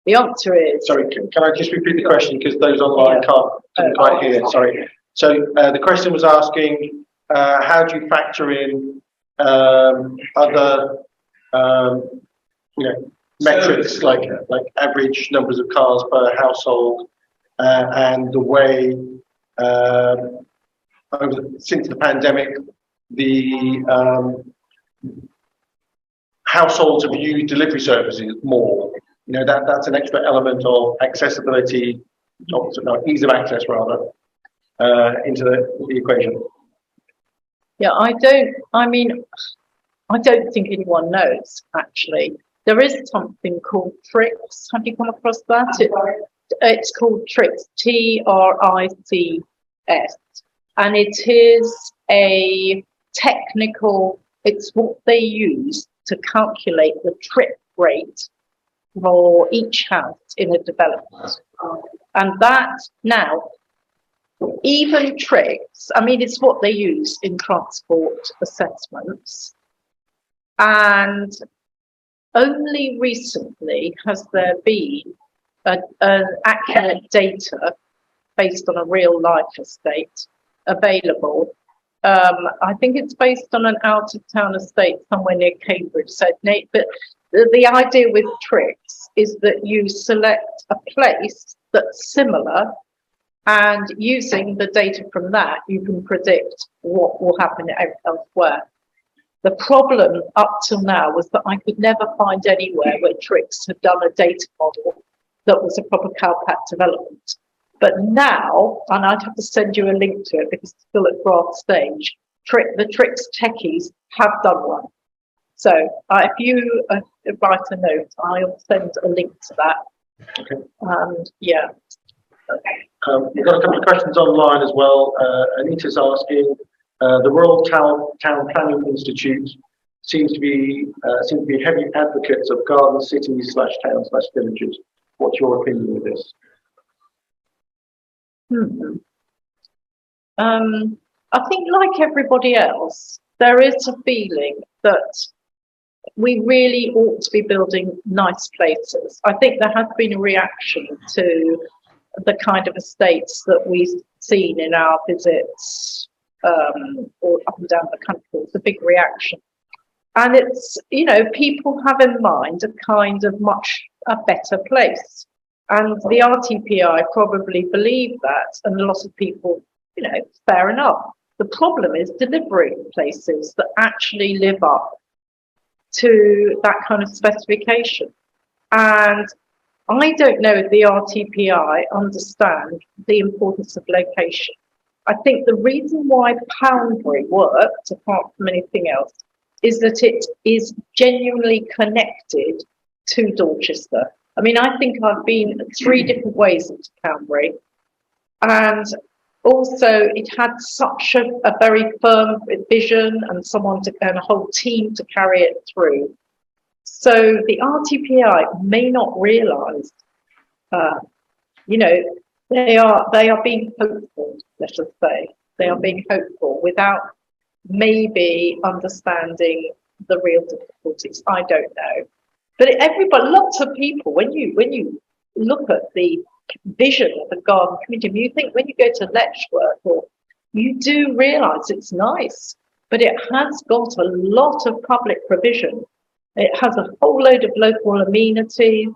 The answer is.
Sorry, can I just repeat the question because those online can't quite hear. Sorry. So the question was asking, how do you factor in other, metrics like average numbers of cars per household, and the way since the pandemic, the households have used delivery services more. You know, that's an extra element of accessibility, ease of access rather, into the equation?
Yeah, I don't think anyone knows, actually. There is something called TRICS. Have you come across that? It's called TRICS, TRICS. And it is a technical, it's what they use to calculate the trip rate for each house in a development. And that now, even TRICS, it's what they use in transport assessments. And only recently has there been an accurate data based on a real life estate available. I think it's based on an out of town estate somewhere near Cambridge, said Nate. But the idea with TRICS is that you select a place that's similar, and using the data from that, you can predict what will happen elsewhere. The problem up till now was that I could never find anywhere where TRICS had done a data model that was a proper CalPAT development. But now, and I'd have to send you a link to it because it's still at draft stage, the TRICS techies have done one. So if you write a note, I'll send a link to that.
Okay.
And yeah.
We've got a couple of questions online as well. Anita's asking, the Royal Town Planning Institute seems to be heavy advocates of garden cities /towns/villages. What's your opinion of this?
I think, like everybody else, there is a feeling that we really ought to be building nice places. I think there has been a reaction to the kind of estates that we've seen in our visits all up and down the country. It's a big reaction. And it's, people have in mind a kind of a better place. And the RTPI probably believe that, and a lot of people, fair enough. The problem is delivering places that actually live up to that kind of specification. And I don't know if the RTPI understand the importance of location. I think the reason why Poundbury worked, apart from anything else, is that it is genuinely connected to Dorchester. I think I've been 3 different ways into Poundbury, and also it had such a very firm vision and and a whole team to carry it through. So the RTPI may not realise, they are being hopeful, let us say. They are being hopeful without maybe understanding the real difficulties. I don't know. But lots of people, when you look at the vision of the garden community, you think when you go to Letchworth, you do realise it's nice, but it has got a lot of public provision. It has a whole load of local amenities.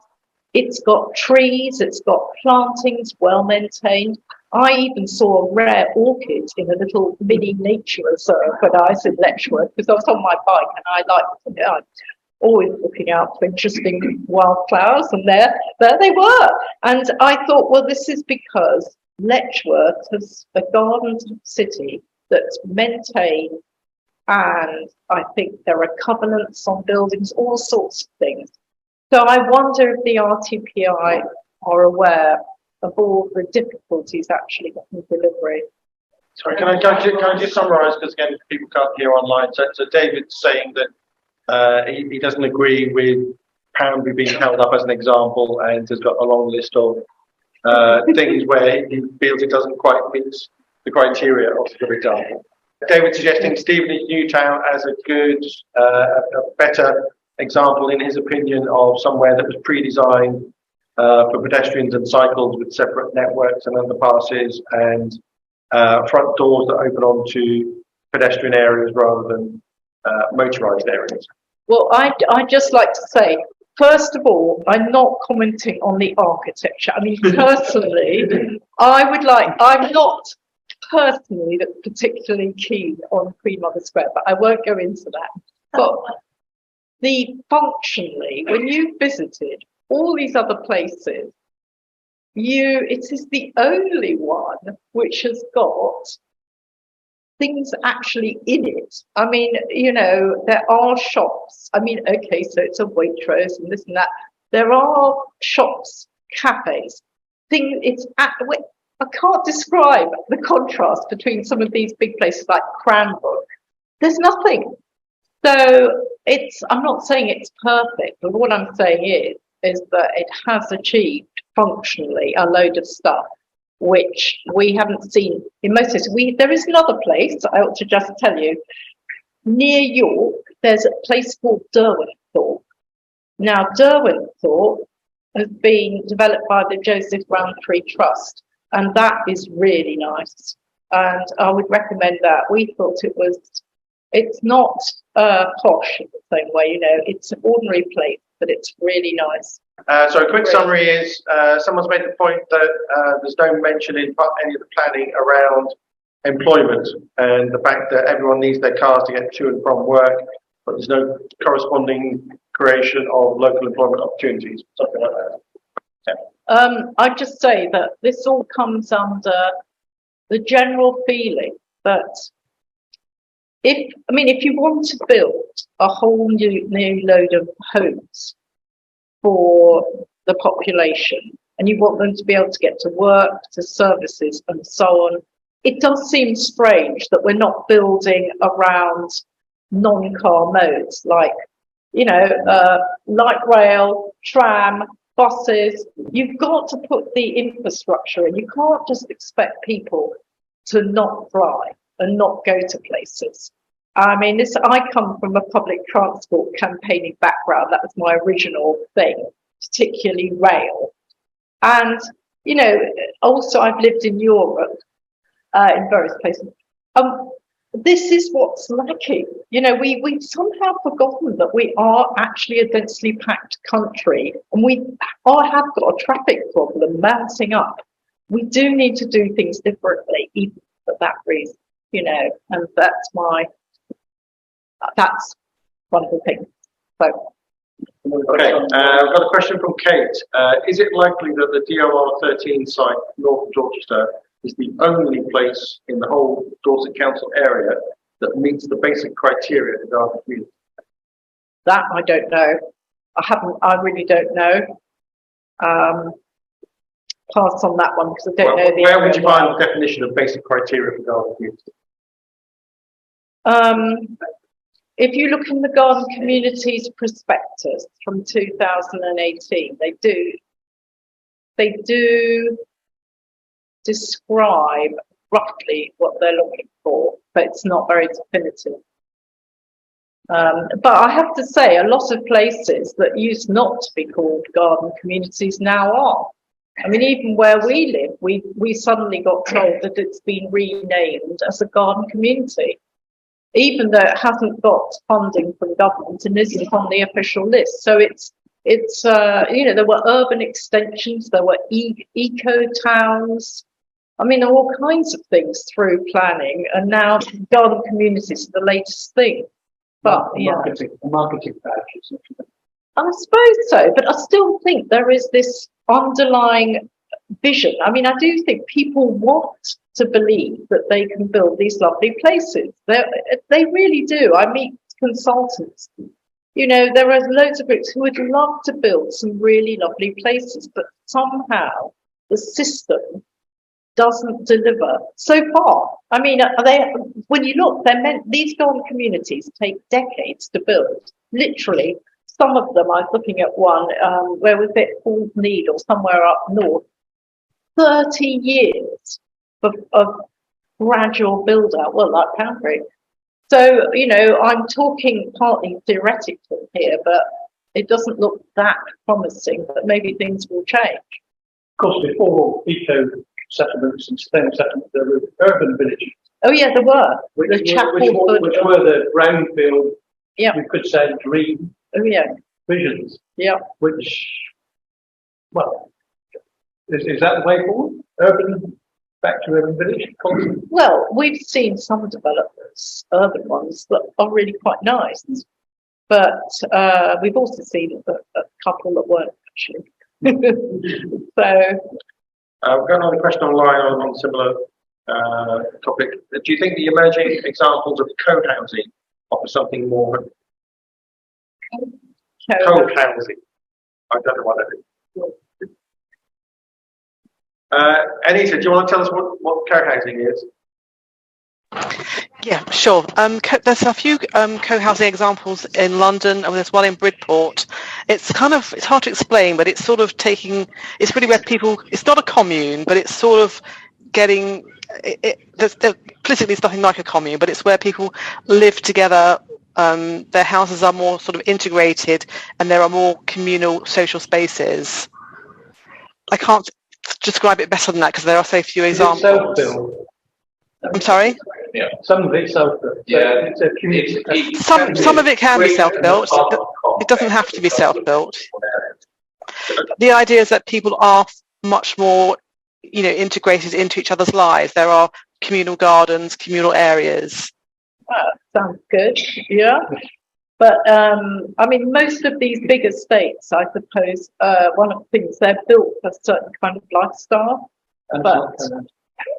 It's got trees, it's got plantings, well maintained. I even saw a rare orchid in a little mini nature reserve when I was in Letchworth, because I was on my bike and I'm always looking out for interesting wildflowers, and there they were. And I thought, well, this is because Letchworth is a garden city that's maintained, and I think there are covenants on buildings, all sorts of things. So I wonder if the RTPI are aware of all the difficulties actually getting delivery.
Sorry, can I just summarise, because again, people can't hear online. So David's saying that he doesn't agree with Poundbury being held up as an example, and has got a long list of things where he feels it doesn't quite meet the criteria of the example. David suggesting Stevenage Newtown as a good, a better example, in his opinion, of somewhere that was pre-designed for pedestrians and cycles with separate networks and underpasses and front doors that open onto pedestrian areas rather than motorised areas.
Well, I'd just like to say, first of all, I'm not commenting on the architecture. Personally, I'm not personally particularly keen on Queen Mother Square, but I won't go into that. But functionally, when you visited all these other places, it is the only one which has got things actually in it. I mean, there are shops. I mean, okay, so it's a Waitrose and this and that. There are shops, cafes. I can't describe the contrast between some of these big places like Cranbrook. There's nothing. So I'm not saying it's perfect, but what I'm saying is that it has achieved functionally a load of stuff which we haven't seen in most places. There is another place, I ought to just tell you, near York, there's a place called Derwentthorpe. Now, Derwentthorpe has been developed by the Joseph Rowntree Trust, and that is really nice. And I would recommend that. We thought it's not posh in the same way, it's an ordinary place, but it's really nice.
So a quick summary is, someone's made the point that there's no mention in any of the planning around employment and the fact that everyone needs their cars to get to and from work, but there's no corresponding creation of local employment opportunities, something like that. Yeah.
I'd just say that this all comes under the general feeling that if you want to build a whole new load of homes for the population and you want them to be able to get to work, to services and so on, it does seem strange that we're not building around non-car modes like, light rail, tram, buses. You've got to put the infrastructure in. You can't just expect people to not drive and not go to places. I mean, I come from a public transport campaigning background. That was my original thing, particularly rail. And, also I've lived in Europe, in various places. This is what's lacking. We've somehow forgotten that we are actually a densely packed country and we have got a traffic problem mounting up. We do need to do things differently, even for that reason, and that's one of the things. So.
Okay, we've got a question from Kate. Is it likely that the DOR 13 site north of Dorchester is the only place in the whole Dorset Council area that meets the basic criteria for garden community?
That I don't know. I really don't know. Pass on that one because I don't know.
Where would you find the definition of basic criteria for garden community?
If you look in the Garden Communities prospectus from 2018, they do describe roughly what they're looking for, but it's not very definitive. But I have to say, a lot of places that used not to be called garden communities now are. I mean, even where we live, we suddenly got told that it's been renamed as a garden community, even though it hasn't got funding from government and isn't on the official list. So it's there were urban extensions, there were eco towns. I mean, all kinds of things through planning, and now garden communities are the latest thing. But
marketing badges.
I suppose so, but I still think there is this underlying vision. I mean, I do think people want to believe that they can build these lovely places. They really do. I meet consultants. There are loads of groups who would love to build some really lovely places, but somehow the system doesn't deliver so far. I mean, when you look, these garden communities take decades to build. Literally, some of them, I was looking at one, where was it, Falls Need or somewhere up north, 30 years of gradual build out, well, like Poundbury. So, I'm talking partly theoretically here, but it doesn't look that promising, but maybe things will change.
Of course, before eco settlements and STEM settlements, there were urban villages.
Oh yeah, there were.
Which were the brownfield,
yeah,
you could say, dream visions.
Yeah.
Which, well, is that the way forward? Back to urban village concept?
Well, we've seen some developments, urban ones, that are really quite nice. But we've also seen a couple that weren't actually. So
We've got another question online on a similar topic. Do you think the emerging examples of co-housing offer something more? Co-housing. I don't know what that is. Anita, do you want to tell us what co-housing is?
Yeah, sure. There's a few co-housing examples in London, and there's one in Bridport. It's hard to explain, but it's it's really where people, it's not a commune, but it's sort of getting, politically it's nothing like a commune, but it's where people live together. Their houses are more sort of integrated, and there are more communal social spaces. I can't describe it better than that because there are so few examples.
Self-built.
I'm sorry?
Yeah.
Some of it's self-built.
Yeah.
It's a community.
Some of it can be self-built. It doesn't have to be self-built. The idea is that people are much more, integrated into each other's lives. There are communal gardens, communal areas.
Sounds good. Yeah. But most of these big estates, I suppose, one of the things they're built for a certain kind of lifestyle. But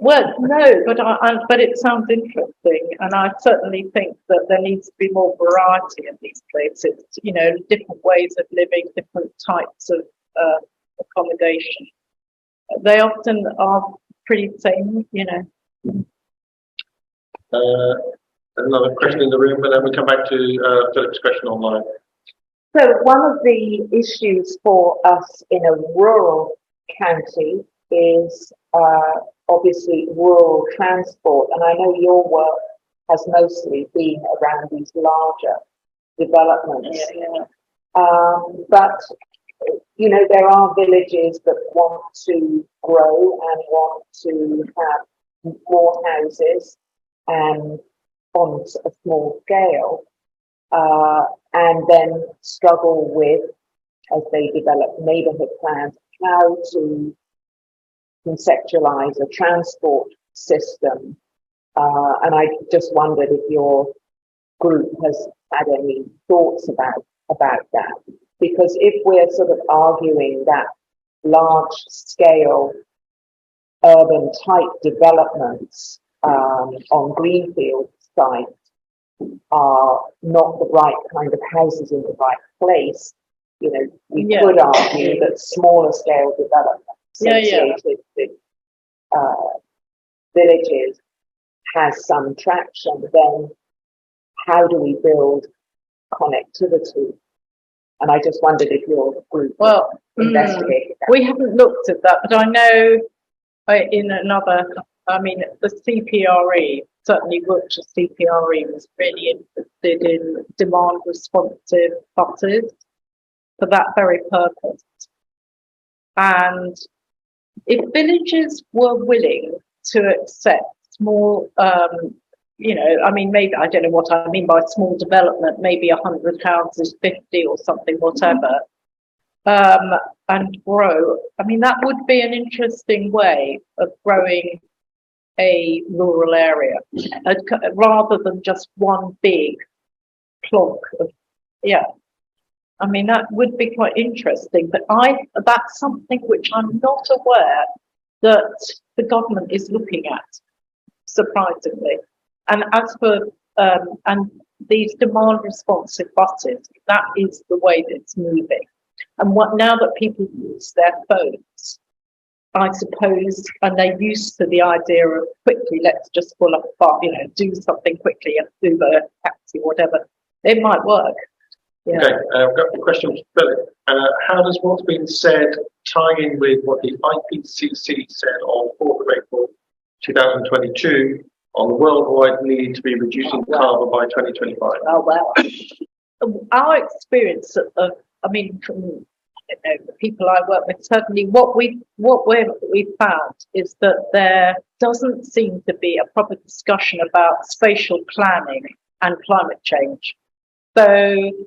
but it sounds interesting, and I certainly think that there needs to be more variety in these places. Different ways of living, different types of accommodation. They often are pretty same.
Another question in the room, and then we come back to Philip's question online.
So one of the issues for us in a rural county is obviously rural transport, and I know your work has mostly been around these larger developments. But there are villages that want to grow and want to have more houses and on a small scale, and then struggle with, as they develop neighbourhood plans, how to conceptualize a transport system. And I just wondered if your group has had any thoughts about that. Because if we're sort of arguing that large scale urban type developments on greenfield sites are not the right kind of houses in the right place, we could argue that smaller scale development associated with villages has some traction. Then how do we build connectivity? And I just wondered if your group investigated that.
We haven't looked at that, but I know in another, the CPRE, certainly Wiltshire CPRE was really interested in demand responsive buses for that very purpose. And if villages were willing to accept small, maybe, I don't know what I mean by small development, maybe 100 houses, 50 or something, whatever, and grow, that would be an interesting way of growing a rural area, rather than just one big plonk of, that would be quite interesting, but that's something which I'm not aware that the government is looking at, surprisingly. And as for and these demand responsive buses, that is the way that it's moving. And now that people use their phones, I suppose, and they're used to the idea of quickly, let's just pull up a bar, do something quickly, Uber, taxi, whatever, it might work. Yeah.
Okay, I've got a question for Philip. How does what's been said tie in with what the IPCC said on 4th of April 2022 on the worldwide need to be reducing carbon by 2025?
Oh, well. Our experience of, from the people I work with, certainly what we've found is that there doesn't seem to be a proper discussion about spatial planning and climate change. So,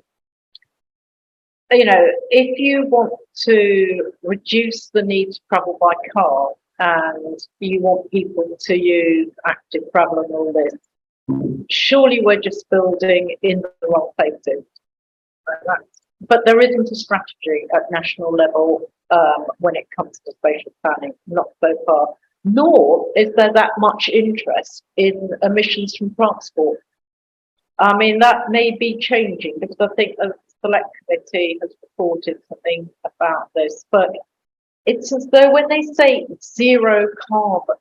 if you want to reduce the need to travel by car and you want people to use active travel and all this, surely we're just building in the wrong places. But there isn't a strategy at national level when it comes to spatial planning, not so far. Nor is there that much interest in emissions from transport. I mean, that may be changing because I think a select committee has reported something about this, but it's as though when they say zero carbon,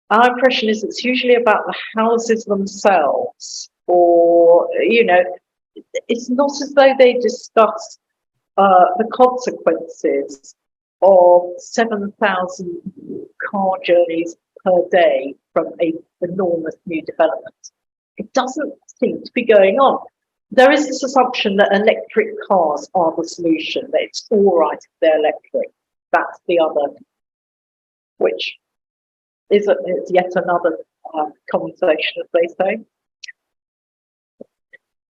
our impression is it's usually about the houses themselves, or, it's not as though they discuss the consequences of 7,000 car journeys per day from a enormous new development. It doesn't seem to be going on. There is this assumption that electric cars are the solution, that it's all right if they're electric. That's the other, which is yet another conversation, as they say.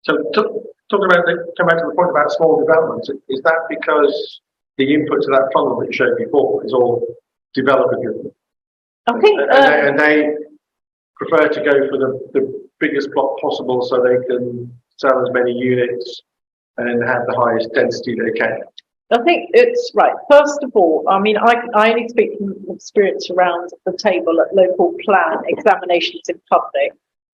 So talking about come back to the point about small developments, is that because the input to that funnel that you showed before is all developer driven?
I think,
and they prefer to go for the biggest plot possible so they can sell as many units and have the highest density they can.
I think it's right. First of all, I mean, I only speak from experience around the table at local plan examinations in public.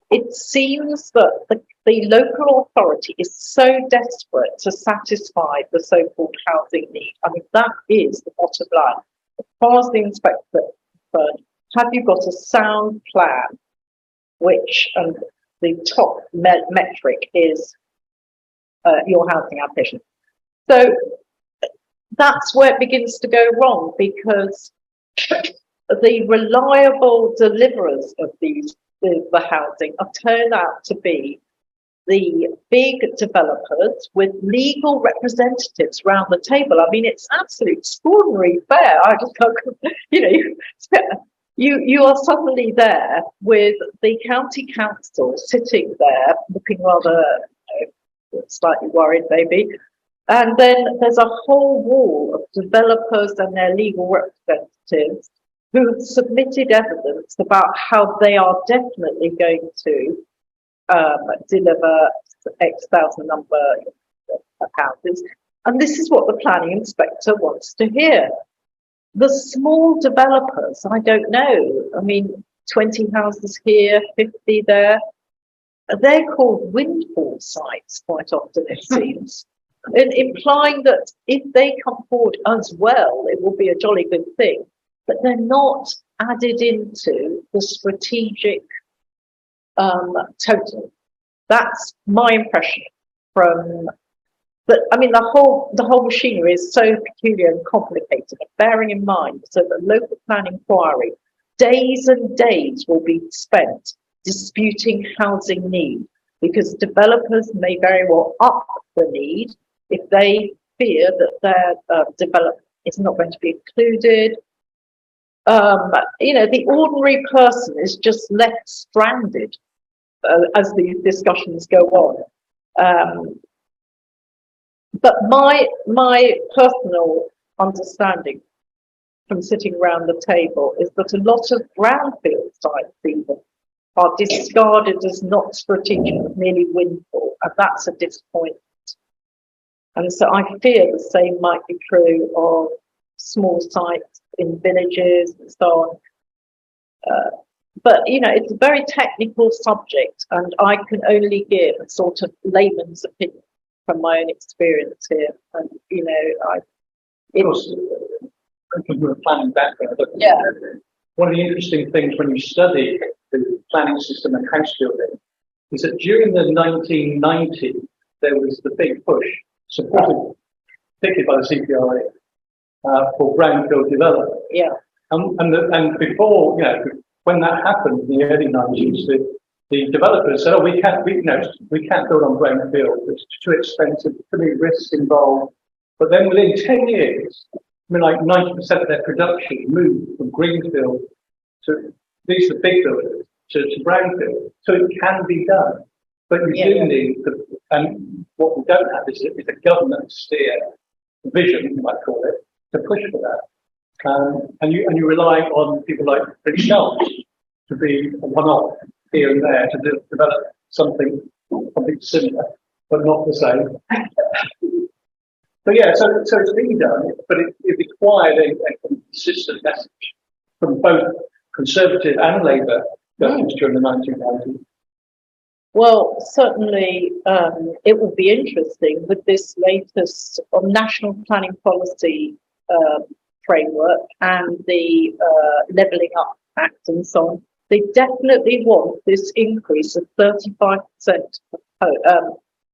It seems that the local authority is so desperate to satisfy the so-called housing need. I mean, that is the bottom line. As far as the inspector is concerned, have you got a sound plan, which the top metric is your housing application? So that's where it begins to go wrong, because the reliable deliverers of the housing are turned out to be the big developers with legal representatives around the table. I mean, it's absolutely extraordinary fair. I just can't, you are suddenly there with the county council sitting there looking rather slightly worried maybe. And then there's a whole wall of developers and their legal representatives who have submitted evidence about how they are definitely going to deliver X thousand number of houses. And this is what the planning inspector wants to hear. The small developers, I don't know, I mean, 20 houses here, 50 there, they're called windfall sites quite often, it seems. And implying that if they come forward as well, it will be a jolly good thing, but they're not added into the strategic total. That's my impression from. But I mean, the whole machinery is so peculiar and complicated. And bearing in mind, so the local plan inquiry, days and days will be spent disputing housing need, because developers may very well up the need if they fear that their development is not going to be included. The ordinary person is just left stranded as these discussions go on. But my personal understanding from sitting around the table is that a lot of brownfield sites even are discarded as not strategic, merely windfall, and that's a disappointment. And so I fear the same might be true of small sites in villages and so on. But, it's a very technical subject, and I can only give a sort of layman's opinion from my own experience here. And,
because you're a planning background, but
yeah.
One of the interesting things when you study the planning system and house building is that during the 1990s, there was the big push, supported particularly by the CPRA, for brownfield development.
Yeah.
And before, when that happened in the early 90s, the developers said, we can't build on brownfield, it's too expensive, too many risks involved. But then within 10 years, like 90% of their production moved from greenfield to these are big builders to brownfield. So it can be done. But you do need and what we don't have is a government steer vision, you might call it, to push for that. And you rely on people like British Shells to be a one-off here and there to develop something similar, but not the same. So it's been done, but it required a consistent message from both Conservative and Labour governments during the 1990s.
Well, certainly, it will be interesting with this latest national planning policy framework and the Levelling Up Act and so on. They definitely want this increase of 35%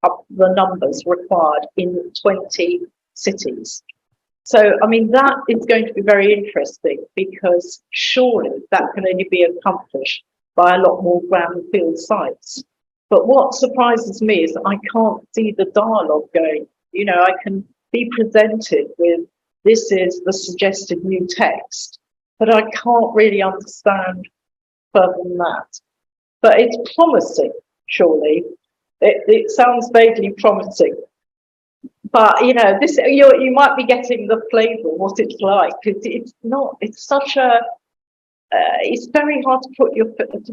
up the numbers required in 20 cities. So, I mean, that is going to be very interesting because surely that can only be accomplished by a lot more brownfield sites. But what surprises me is I can't see the dialogue going. You know, I can be presented with this is the suggested new text, but I can't really understand further than that. But it's promising, surely. It sounds vaguely promising. But, you know, this you might be getting the flavour of what it's like. It's not, it's such a, it's very hard to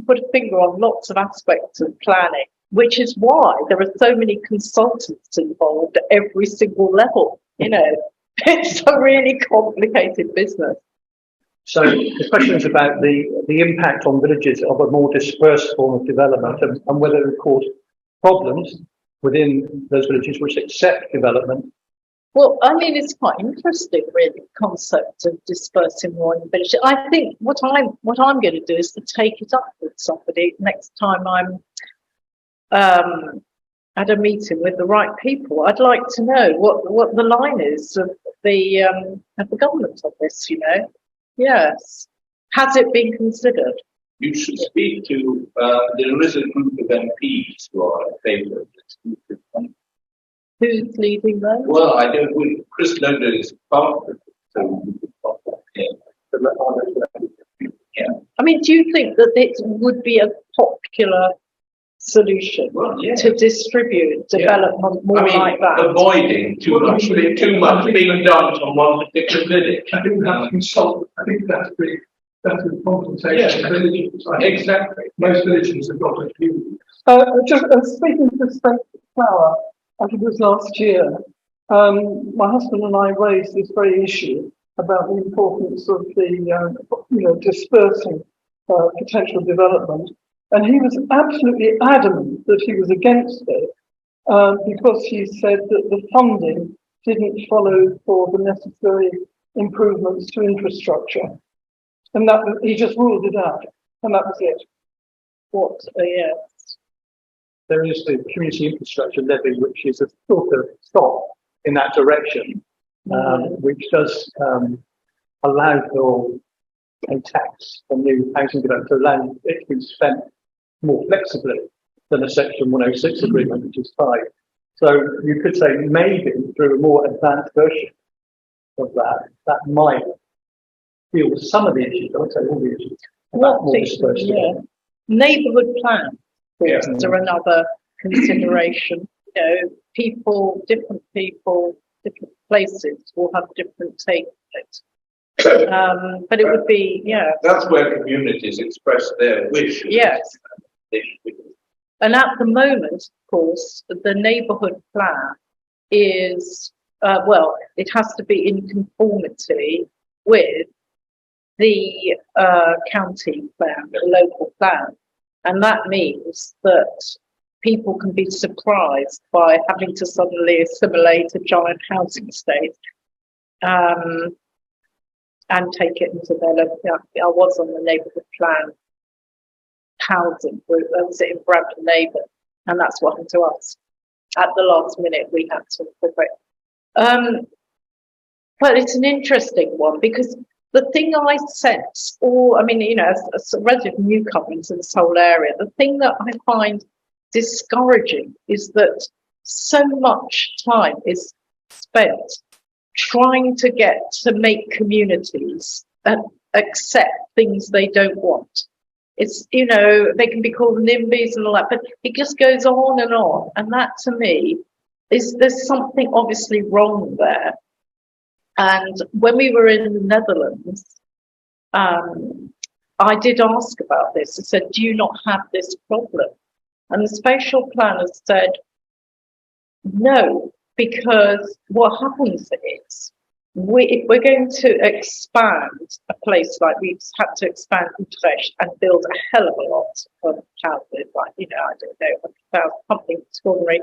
put a finger on lots of aspects of planning, which is why there are so many consultants involved at every single level. You know, it's a really complicated business.
So the question is about the impact on villages of a more dispersed form of development and whether it cause problems within those villages which accept development.
Well, I mean, it's quite interesting, really, the concept of dispersing more in the village. I think what I'm going to do is to take it up with somebody next time I'm at a meeting with the right people. I'd like to know what the line is of the government on this. You know, yes, has it been considered?
You should speak to, there is a group of MPs who are in favour of this.
Who's leading them?
Well, I don't know. Chris London is part of it, so we could talk about him. Yeah.
I mean, do you think that it would be a popular solution to distribute development more like that?
Avoiding too much being done on one particular village.
I think that's the consultation. Villages.
Exactly.
Most villages have got a few.
Just speaking to Space Flower, I think it was last year, my husband and I raised this very issue about the importance of the, dispersing potential development. And he was absolutely adamant that he was against it because he said that the funding didn't follow for the necessary improvements to infrastructure. And that he just ruled it out, and that was it.
Yes.
There is the community infrastructure levy, which is a sort of stop in that direction, which does allow for a tax on new housing development to allow it to be spent more flexibly than a Section 106 agreement, which is tied. So you could say maybe through a more advanced version of that might deal with some of the issues, I would say all the issues.
Neighbourhood plan is another consideration. You know, different places will have different take on it. But it would be,
That's where communities express their wish.
Yes. And at the moment, of course, the neighbourhood plan is, it has to be in conformity with the county plan, the local plan. And that means that people can be surprised by having to suddenly assimilate a giant housing estate and take it into their local. I was on the neighbourhood plan housing group. I was in Brampton Neighbour, and that's what happened to us. At the last minute, we had to quit. But it's an interesting one because the thing I sense, as a relative newcomer into this whole area, the thing that I find discouraging is that so much time is spent trying to make communities accept things they don't want. It's, they can be called NIMBYs and all that, but it just goes on. And that to me there's something obviously wrong there. And when we were in the Netherlands, I did ask about this. I said, do you not have this problem? And the spatial planners said, no, because what happens is, if we're going to expand a place like we've had to expand Utrecht and build a hell of a lot of houses, like, I don't know, 100,000, something extraordinary,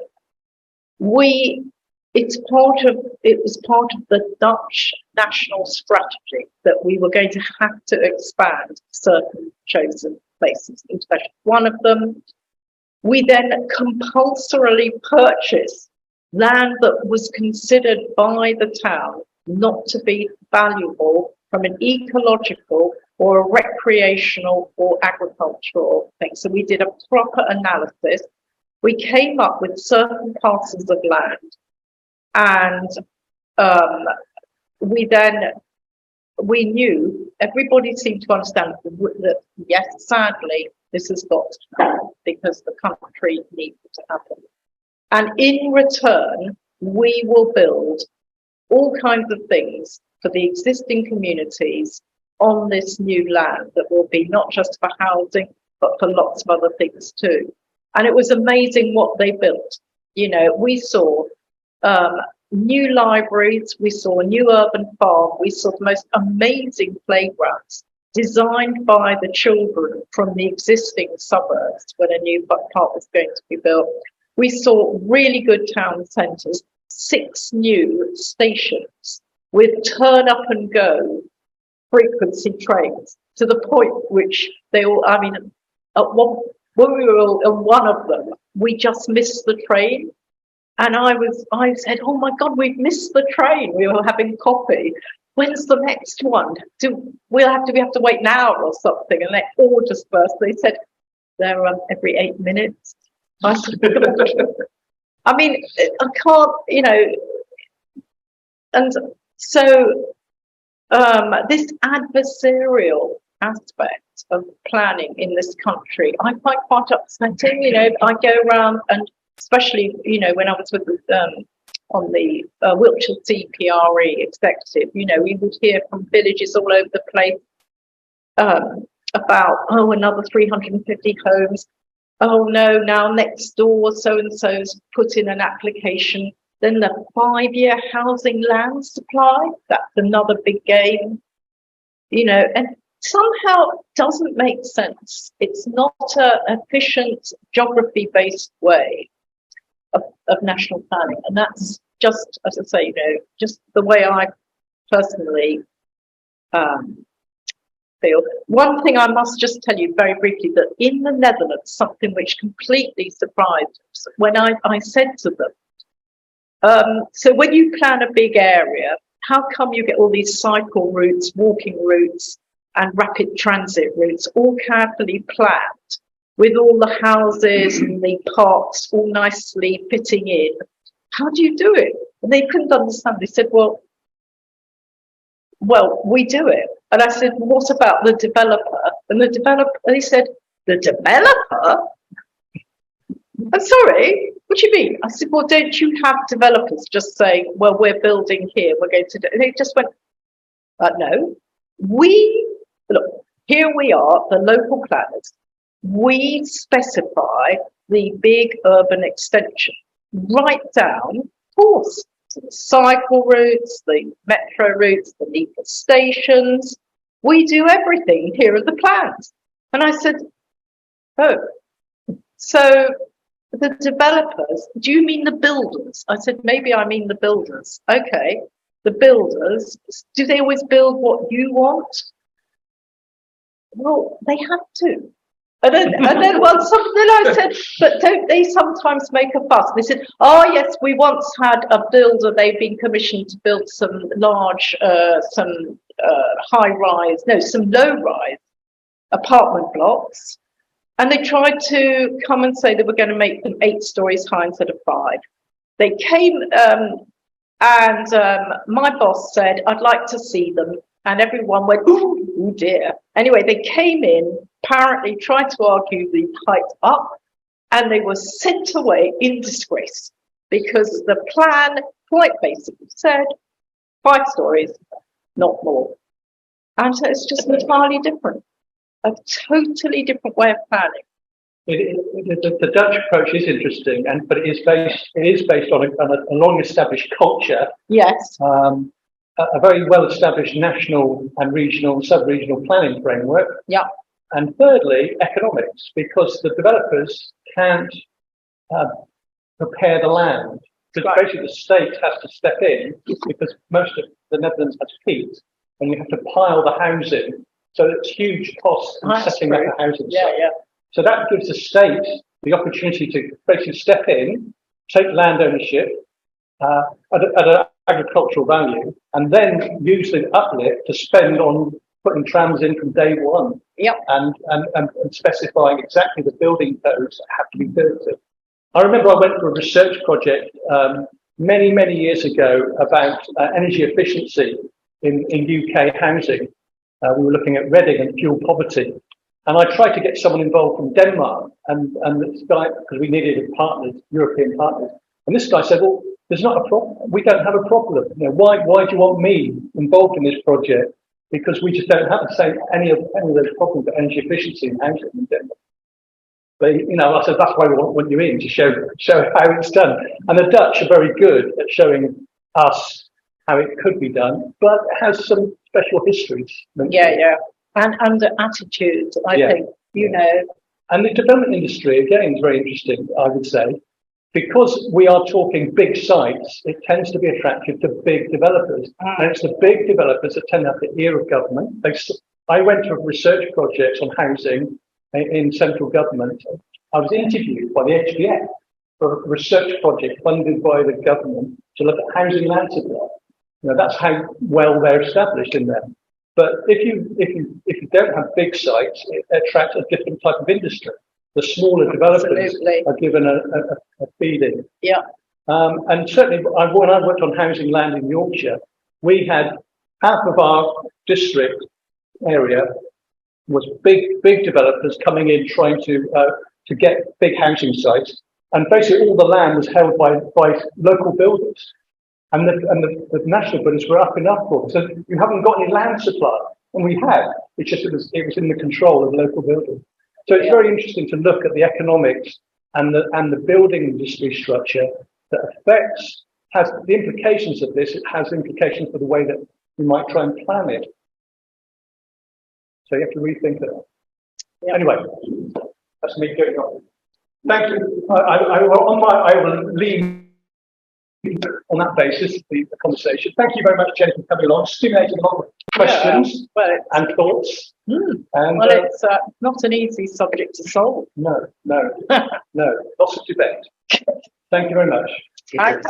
it was part of the Dutch national strategy that we were going to have to expand certain chosen places. Utrecht, one of them. We then compulsorily purchased land that was considered by the town not to be valuable from an ecological or a recreational or agricultural thing. So we did a proper analysis. We came up with certain parcels of land, and we knew, everybody seemed to understand that yes, sadly, this has got to happen because the country needs it to happen. And in return, we will build all kinds of things for the existing communities on this new land that will be not just for housing, but for lots of other things too. And it was amazing what they built. We saw new libraries, we saw a new urban farm, we saw the most amazing playgrounds designed by the children from the existing suburbs when a new part was going to be built. We saw really good town centres, 6 new stations with turn up and go frequency trains, to the point which they all, when we were all in one of them, we just missed the train. And I said, oh my God, we've missed the train. We were having coffee. When's the next one? We have to wait an hour or something? And they all just burst. They said, they're every 8 minutes. I said, I mean, I can't, and so this adversarial aspect of planning in this country, I find quite upsetting. I go around, and especially, when I was with on the Wiltshire CPRE executive, we would hear from villages all over the place about, another 350 homes. Oh no, now next door, so-and-so's put in an application. Then the 5-year housing land supply, that's another big game, and somehow doesn't make sense. It's not an efficient geography-based way of national planning. And that's just, as I say, just the way I personally feel. One thing I must just tell you very briefly, that in the Netherlands, something which completely surprised us, when I said to them, so when you plan a big area, how come you get all these cycle routes, walking routes, and rapid transit routes all carefully planned, with all the houses and the parks all nicely fitting in? How do you do it? And they couldn't understand. They said, well, we do it. And I said, what about the developer? And they said, the developer? I'm sorry, what do you mean? I said, well, don't you have developers just saying, well, we're building here, we're going to do it? And they just went, no. Look, here we are, the local planners. We specify the big urban extension, right down, of course, to the cycle routes, the metro routes, the legal stations. We do everything. Here are the plans. And I said, oh, so the developers, do you mean the builders? I said, maybe I mean the builders. Okay, the builders, do they always build what you want? Well, they have to. And then I said, but don't they sometimes make a fuss? They said, oh yes, we once had a builder, they've been commissioned to build some large, some low-rise apartment blocks. And they tried to come and say they were going to make them 8 stories high instead of 5. They came and my boss said, I'd like to see them. And everyone went, ooh, dear. Anyway, they came in, apparently tried to argue the height up, and they were sent away in disgrace because the plan quite basically said 5 stories, not more. And so it's just entirely different, a totally different way of planning.
The Dutch approach is interesting, but it is based on a long-established culture,
Yes,
a very well-established national and regional, sub-regional planning framework.
yeah,
And thirdly, economics, because the developers can't prepare the land. Because
Right.
basically the state has to step in because most of the Netherlands has peat, and you have to pile the housing. So it's huge costs in
That's
setting
true.
up a housing
yeah,
site.
yeah.
So that gives the state the opportunity to basically step in, take land ownership at an agricultural value, and then use the uplift to spend on putting trams in from day one.
Yep.
And specifying exactly the building codes that have to be built. I remember I went for a research project many years ago about energy efficiency in UK housing. We were looking at Reading and fuel poverty. And I tried to get someone involved from Denmark, and this guy, because we needed partners, European partners. And this guy said, well, there's not a problem. We don't have a problem. You know, why do you want me involved in this project? Because we just don't have the same any of those problems with energy efficiency in housing in Denmark. But I said that's why we want you in to show how it's done. And the Dutch are very good at showing us how it could be done, but it has some special histories.
Yeah. And attitude, I
Yeah.
think,
And the development industry, again, is very interesting, I would say. Because we are talking big sites, it tends to be attractive to big developers. And it's the big developers that tend to have the ear of government. I went to a research project on housing in central government. I was interviewed by the HBF for a research project funded by the government to look at housing land supply. That's how well they're established in there. But if you don't have big sites, it attracts a different type of industry. The smaller developers
Absolutely.
are given a feed-in.
Yeah.
And certainly, when I worked on housing land in Yorkshire, we had half of our district area was big developers coming in trying to get big housing sites, and basically all the land was held by local builders. And the national builders were up in uproar. So you haven't got any land supply, and we had. It's just it was in the control of local builders. So it's very interesting to look at the economics and the building industry structure that has the implications of this. It has implications for the way that we might try and plan it. So you have to rethink it.
Yeah.
Anyway, that's me going on. Thank you. I will leave on that basis the conversation. Thank you very much, Jenny, for coming along, stimulating a lot of questions and thoughts. And,
well, it's not an easy subject to solve.
No, lots of debate. Thank you very much.
I